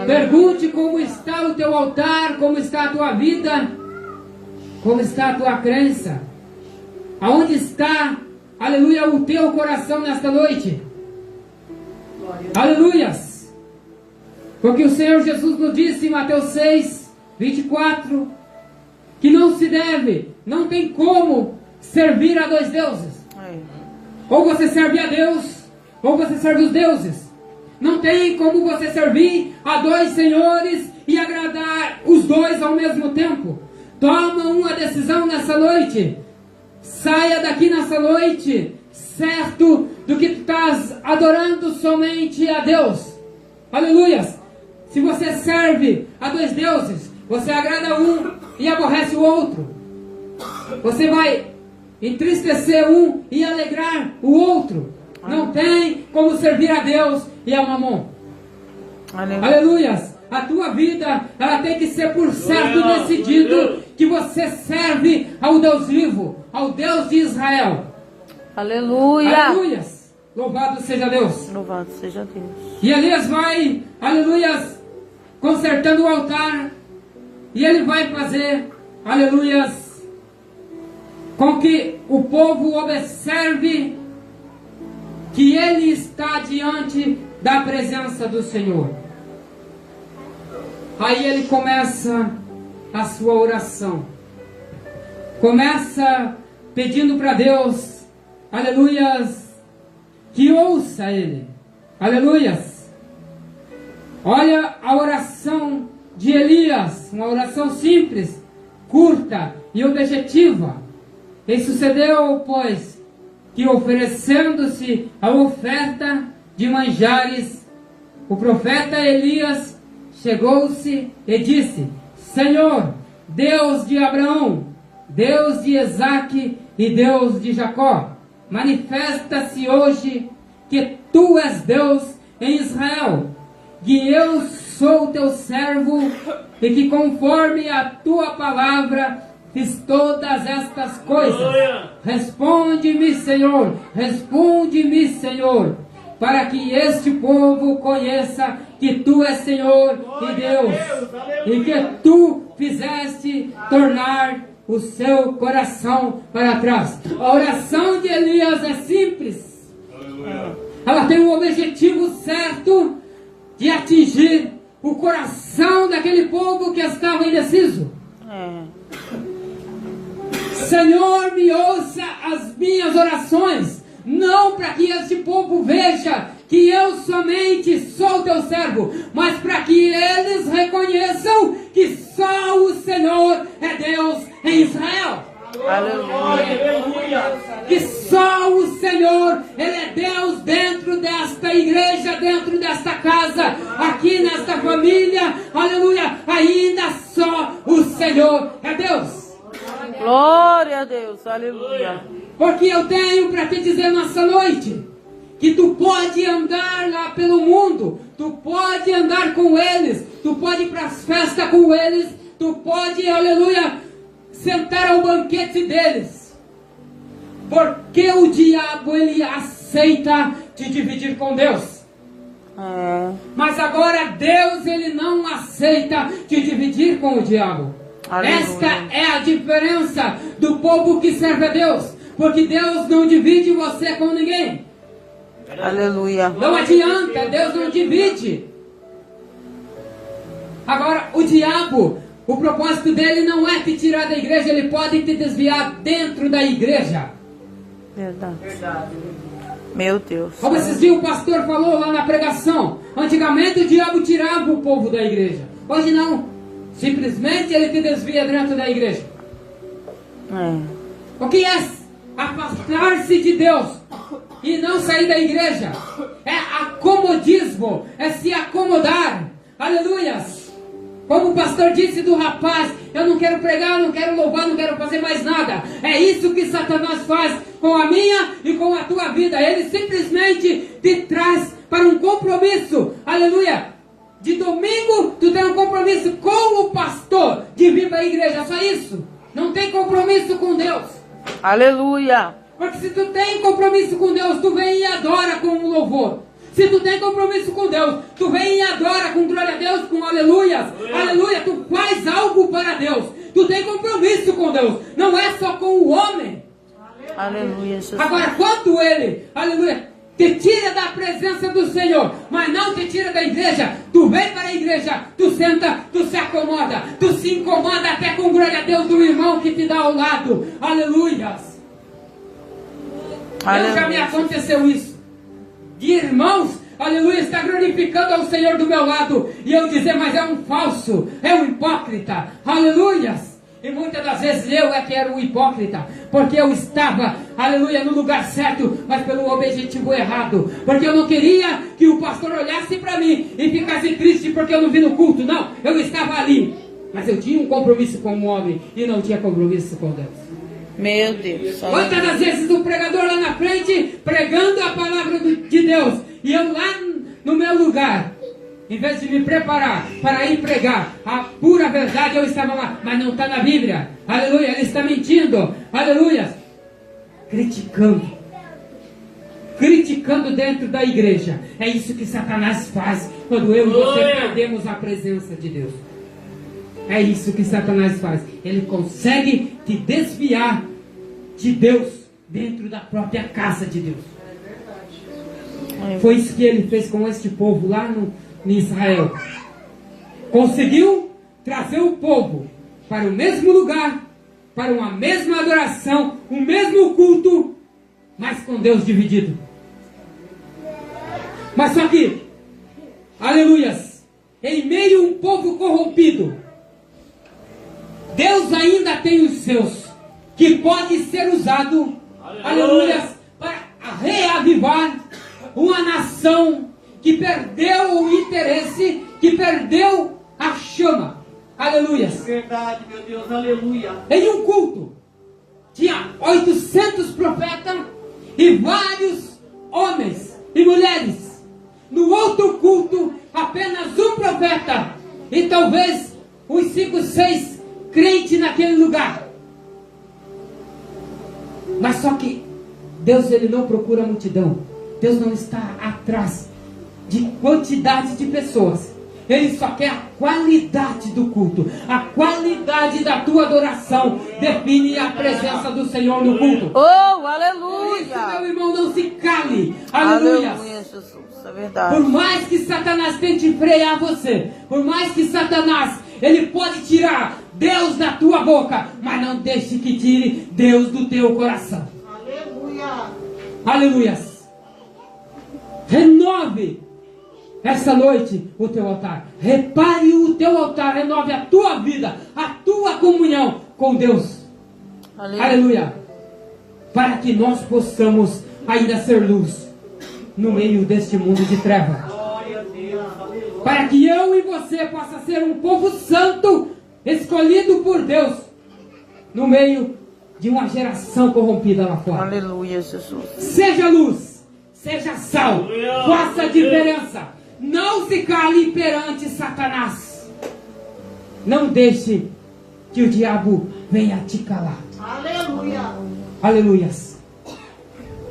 Pergunte como está o teu altar, como está a tua vida, como está a tua crença. Aonde está, aleluia, o teu coração nesta noite. Aleluias. Porque o Senhor Jesus nos disse em Mateus 6, 24, que não se deve, não tem como servir a 2 deuses. Ou você serve a Deus, ou você serve os deuses. Não tem como você servir a dois senhores e agradar os dois ao mesmo tempo. Toma uma decisão nessa noite. Saia daqui nessa noite certo do que tu estás adorando somente a Deus. Aleluias. Se você serve a dois deuses, você agrada um e aborrece o outro. Você vai entristecer um e alegrar o outro. Não tem como servir a Deus e a Mamon. Aleluias. A tua vida, ela tem que ser por certo decidido que você serve ao Deus vivo, ao Deus de Israel. Aleluia. Aleluias. Louvado seja Deus. Louvado seja Deus. E Elias vai, aleluias, consertando o altar. E ele vai fazer, aleluias, com que o povo observe que ele está diante da presença do Senhor. Aí ele começa a sua oração. Começa pedindo para Deus, aleluias, que ouça ele. Aleluias. Olha a oração de Elias, uma oração simples, curta e objetiva. E sucedeu, pois, que oferecendo-se a oferta de manjares, o profeta Elias chegou-se e disse: Senhor, Deus de Abraão, Deus de Isaque e Deus de Jacó, manifesta-se hoje que tu és Deus em Israel, que eu sou teu servo e que conforme a tua palavra fiz todas estas coisas. Responde-me, Senhor, para que este povo conheça que tu és Senhor e Deus, e que tu fizeste tornar o seu coração para trás. A oração de Elias é simples. Ela tem um objetivo certo de atingir o coração daquele povo que estava indeciso. Senhor, me ouça as minhas orações, não para que este povo veja que eu somente sou teu servo, mas para que eles reconheçam que só o Senhor é Deus em Israel. Aleluia. Que só o Senhor, Ele é Deus dentro desta igreja, dentro desta casa, aqui nesta família. Aleluia. Ainda só o Senhor é Deus. Glória a Deus. Aleluia. Porque eu tenho para te dizer nessa noite que tu pode andar lá pelo mundo, tu pode andar com eles, tu pode ir para as festas com eles, tu pode, aleluia, sentar ao banquete deles. Porque o diabo, ele aceita te dividir com Deus. Mas agora Deus, ele não aceita te dividir com o diabo. Aleluia. Esta é a diferença do povo que serve a Deus. Porque Deus não divide você com ninguém. Aleluia. Não adianta, Deus não divide. Agora, o diabo, o propósito dele não é te tirar da igreja, ele pode te desviar dentro da igreja. Verdade. Meu Deus. Como esses dias o pastor falou lá na pregação, antigamente o diabo tirava o povo da igreja. Hoje não. Simplesmente ele te desvia dentro da igreja. O que é afastar-se de Deus e não sair da igreja? É acomodismo, é se acomodar. Aleluias. Como o pastor disse do rapaz, eu não quero pregar, não quero louvar, não quero fazer mais nada. É isso que Satanás faz com a minha e com a tua vida. Ele simplesmente te traz para um compromisso. Aleluia. De domingo, tu tem um compromisso com o pastor de vir para a igreja, só isso. Não tem compromisso com Deus. Aleluia. Porque se tu tem compromisso com Deus, tu vem e adora com um louvor. Se tu tem compromisso com Deus, tu vem e adora com glória a Deus, com aleluias. Aleluia, tu faz algo para Deus. Tu tem compromisso com Deus. Não é só com o homem. Aleluia, Jesus. Agora, quando ele, aleluia, te tira da presença do Senhor, mas não te tira da igreja, tu vem para a igreja, tu senta, tu se acomoda, tu se incomoda até com glória a Deus do irmão que te dá ao lado. Aleluias. Já me aconteceu isso. De irmãos, aleluia, está glorificando ao Senhor do meu lado. E eu dizer, mas é um falso, é um hipócrita. Aleluias. E muitas das vezes eu é que era um hipócrita, porque eu estava, aleluia, no lugar certo, mas pelo objetivo errado. Porque eu não queria que o pastor olhasse para mim e ficasse triste porque eu não vi no culto. Não, eu estava ali, mas eu tinha um compromisso com o homem e não tinha compromisso com Deus. Meu Deus. Quantas das vezes o pregador lá na frente pregando a palavra de Deus e eu lá no meu lugar, em vez de me preparar para ir pregar a pura verdade, eu estava lá, mas não está na Bíblia. Aleluia, ele está mentindo. Aleluia. Criticando dentro da igreja. É isso que Satanás faz quando eu e você perdemos a presença de Deus. É isso que Satanás faz. Ele consegue te desviar de Deus dentro da própria casa de Deus. Foi isso que ele fez com este povo lá em Israel. Conseguiu trazer o povo para o mesmo lugar, para uma mesma adoração, o mesmo culto, mas com Deus dividido. Mas só que, aleluias, em meio a um povo corrompido, Deus ainda tem os seus, que pode ser usado, aleluias, para reavivar uma nação que perdeu o interesse, que perdeu a chama. Aleluia. Verdade, meu Deus, aleluia. Em um culto, tinha 800 profetas e vários homens e mulheres. No outro culto, apenas um profeta e talvez uns 5, 6 crentes naquele lugar. Mas só que Deus, ele não procura multidão. Deus não está atrás de quantidade de pessoas. Ele só quer a qualidade do culto. A qualidade da tua adoração define a presença do Senhor no culto. Oh, aleluia! Por isso, meu irmão, não se cale. Aleluia! Aleluia, Jesus, é verdade. Por mais que Satanás tente frear você, por mais que Satanás, ele pode tirar Deus da tua boca, mas não deixe que tire Deus do teu coração. Aleluia! Aleluias! Renove essa noite o teu altar. Repare o teu altar. Renove a tua vida, a tua comunhão com Deus. Aleluia. Aleluia. Para que nós possamos ainda ser luz no meio deste mundo de treva. Glória a Deus, aleluia. Para que eu e você possa ser um povo santo, escolhido por Deus, no meio de uma geração corrompida lá fora. Aleluia, Jesus. Seja luz, seja sal, faça a diferença. Não se cale perante Satanás. Não deixe que o diabo venha te calar. Aleluia! Aleluias.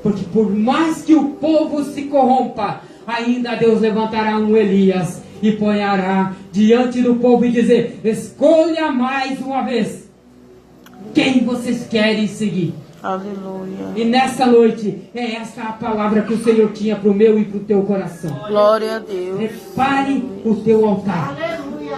Porque por mais que o povo se corrompa, ainda Deus levantará um Elias e ponhará diante do povo e dizer: escolha mais uma vez quem vocês querem seguir. Aleluia. E nessa noite, é essa a palavra que o Senhor tinha para o meu e para o teu coração. Glória a Deus. Repare o teu altar. Aleluia!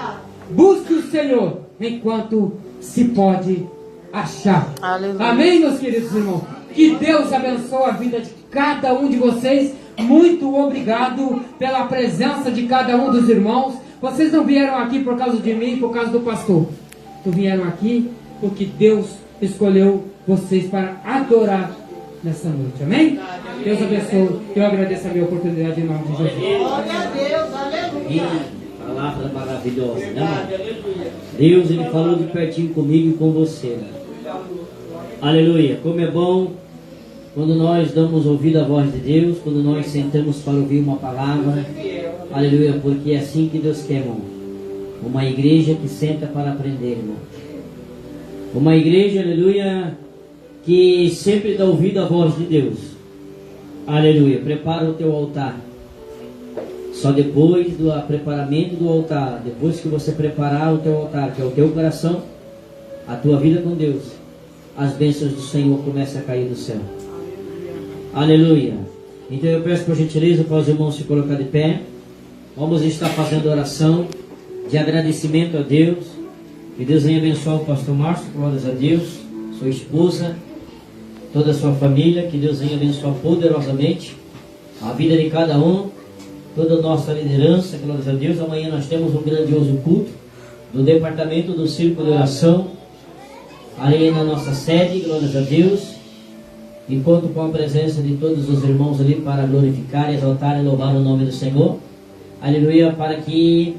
Busque o Senhor enquanto se pode achar. Aleluia. Amém, meus queridos irmãos? Que Deus abençoe a vida de cada um de vocês. Muito obrigado pela presença de cada um dos irmãos. Vocês não vieram aqui por causa de mim, por causa do pastor. Vieram aqui porque Deus escolheu vocês para adorar nessa noite. Amém? Deus abençoe. Eu agradeço a minha oportunidade em nome de Jesus. Glória a Deus! Aleluia! Palavra maravilhosa, né? Deus, ele falou de pertinho comigo e com você, né? Aleluia. Como é bom quando nós damos ouvido à voz de Deus, quando nós sentamos para ouvir uma palavra. Aleluia, porque é assim que Deus quer, irmão. Uma igreja que senta para aprender, irmão. Uma igreja, aleluia, que sempre dá ouvido à voz de Deus. Aleluia. Prepara o teu altar. Só depois do preparamento do altar, depois que você preparar o teu altar, que é o teu coração, a tua vida com Deus, as bênçãos do Senhor começam a cair do céu. Aleluia. Então eu peço por gentileza para os irmãos se colocar de pé. Vamos estar fazendo oração de agradecimento a Deus. Que Deus venha abençoar o pastor Márcio, glórias a Deus, sua esposa. toda a sua família, que Deus venha abençoar poderosamente a vida de cada um, toda a nossa liderança, glórias a Deus. Amanhã nós temos um grandioso culto do departamento do Círculo de Oração, ali na nossa sede, glórias a Deus. E conto com a presença de todos os irmãos ali para glorificar, exaltar e louvar o nome do Senhor. Aleluia, para que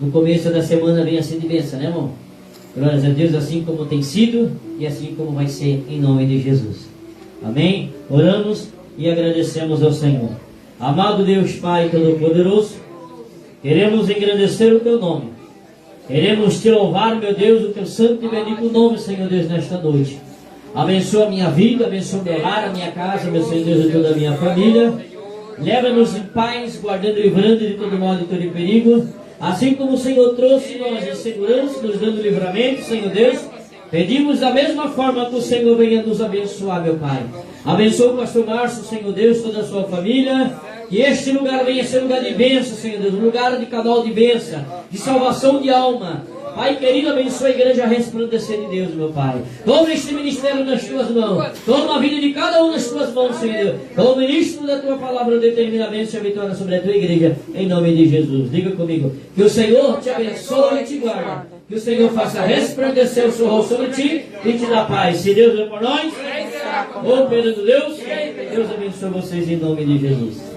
no começo da semana venha ser de bênção, né, irmão? Glórias a Deus, assim como tem sido e assim como vai ser, em nome de Jesus. Amém? Oramos e agradecemos ao Senhor. Amado Deus Pai Todo-Poderoso, queremos engrandecer o Teu nome. Queremos Te louvar, meu Deus, o Teu santo e bendito nome, Senhor Deus, nesta noite. Abençoa a minha vida, abençoa o meu lar, a minha casa, meu Senhor Deus, e toda a minha família. Leva-nos em paz, guardando e livrando de todo mal e todo perigo. Assim como o Senhor trouxe nós em segurança, nos dando livramento, Senhor Deus, pedimos da mesma forma que o Senhor venha nos abençoar, meu Pai. Abençoa o pastor Márcio, Senhor Deus, toda a sua família. Que este lugar venha ser lugar de bênção, Senhor Deus, lugar de canal de bênção, de salvação de alma. Pai querido, abençoa a igreja resplandecer de Deus, meu Pai. Toma este ministério nas Tuas mãos. Toma a vida de cada um nas Tuas mãos, Senhor Deus. Como ministro da Tua palavra, determinadamente a vitória sobre a Tua igreja, em nome de Jesus. Diga comigo, que o Senhor te abençoe e te guarde. Que o Senhor faça resplandecer o seu rosto sobre ti e te dá paz. Se Deus é por nós, ô Pedro de Deus, Deus abençoe vocês em nome de Jesus.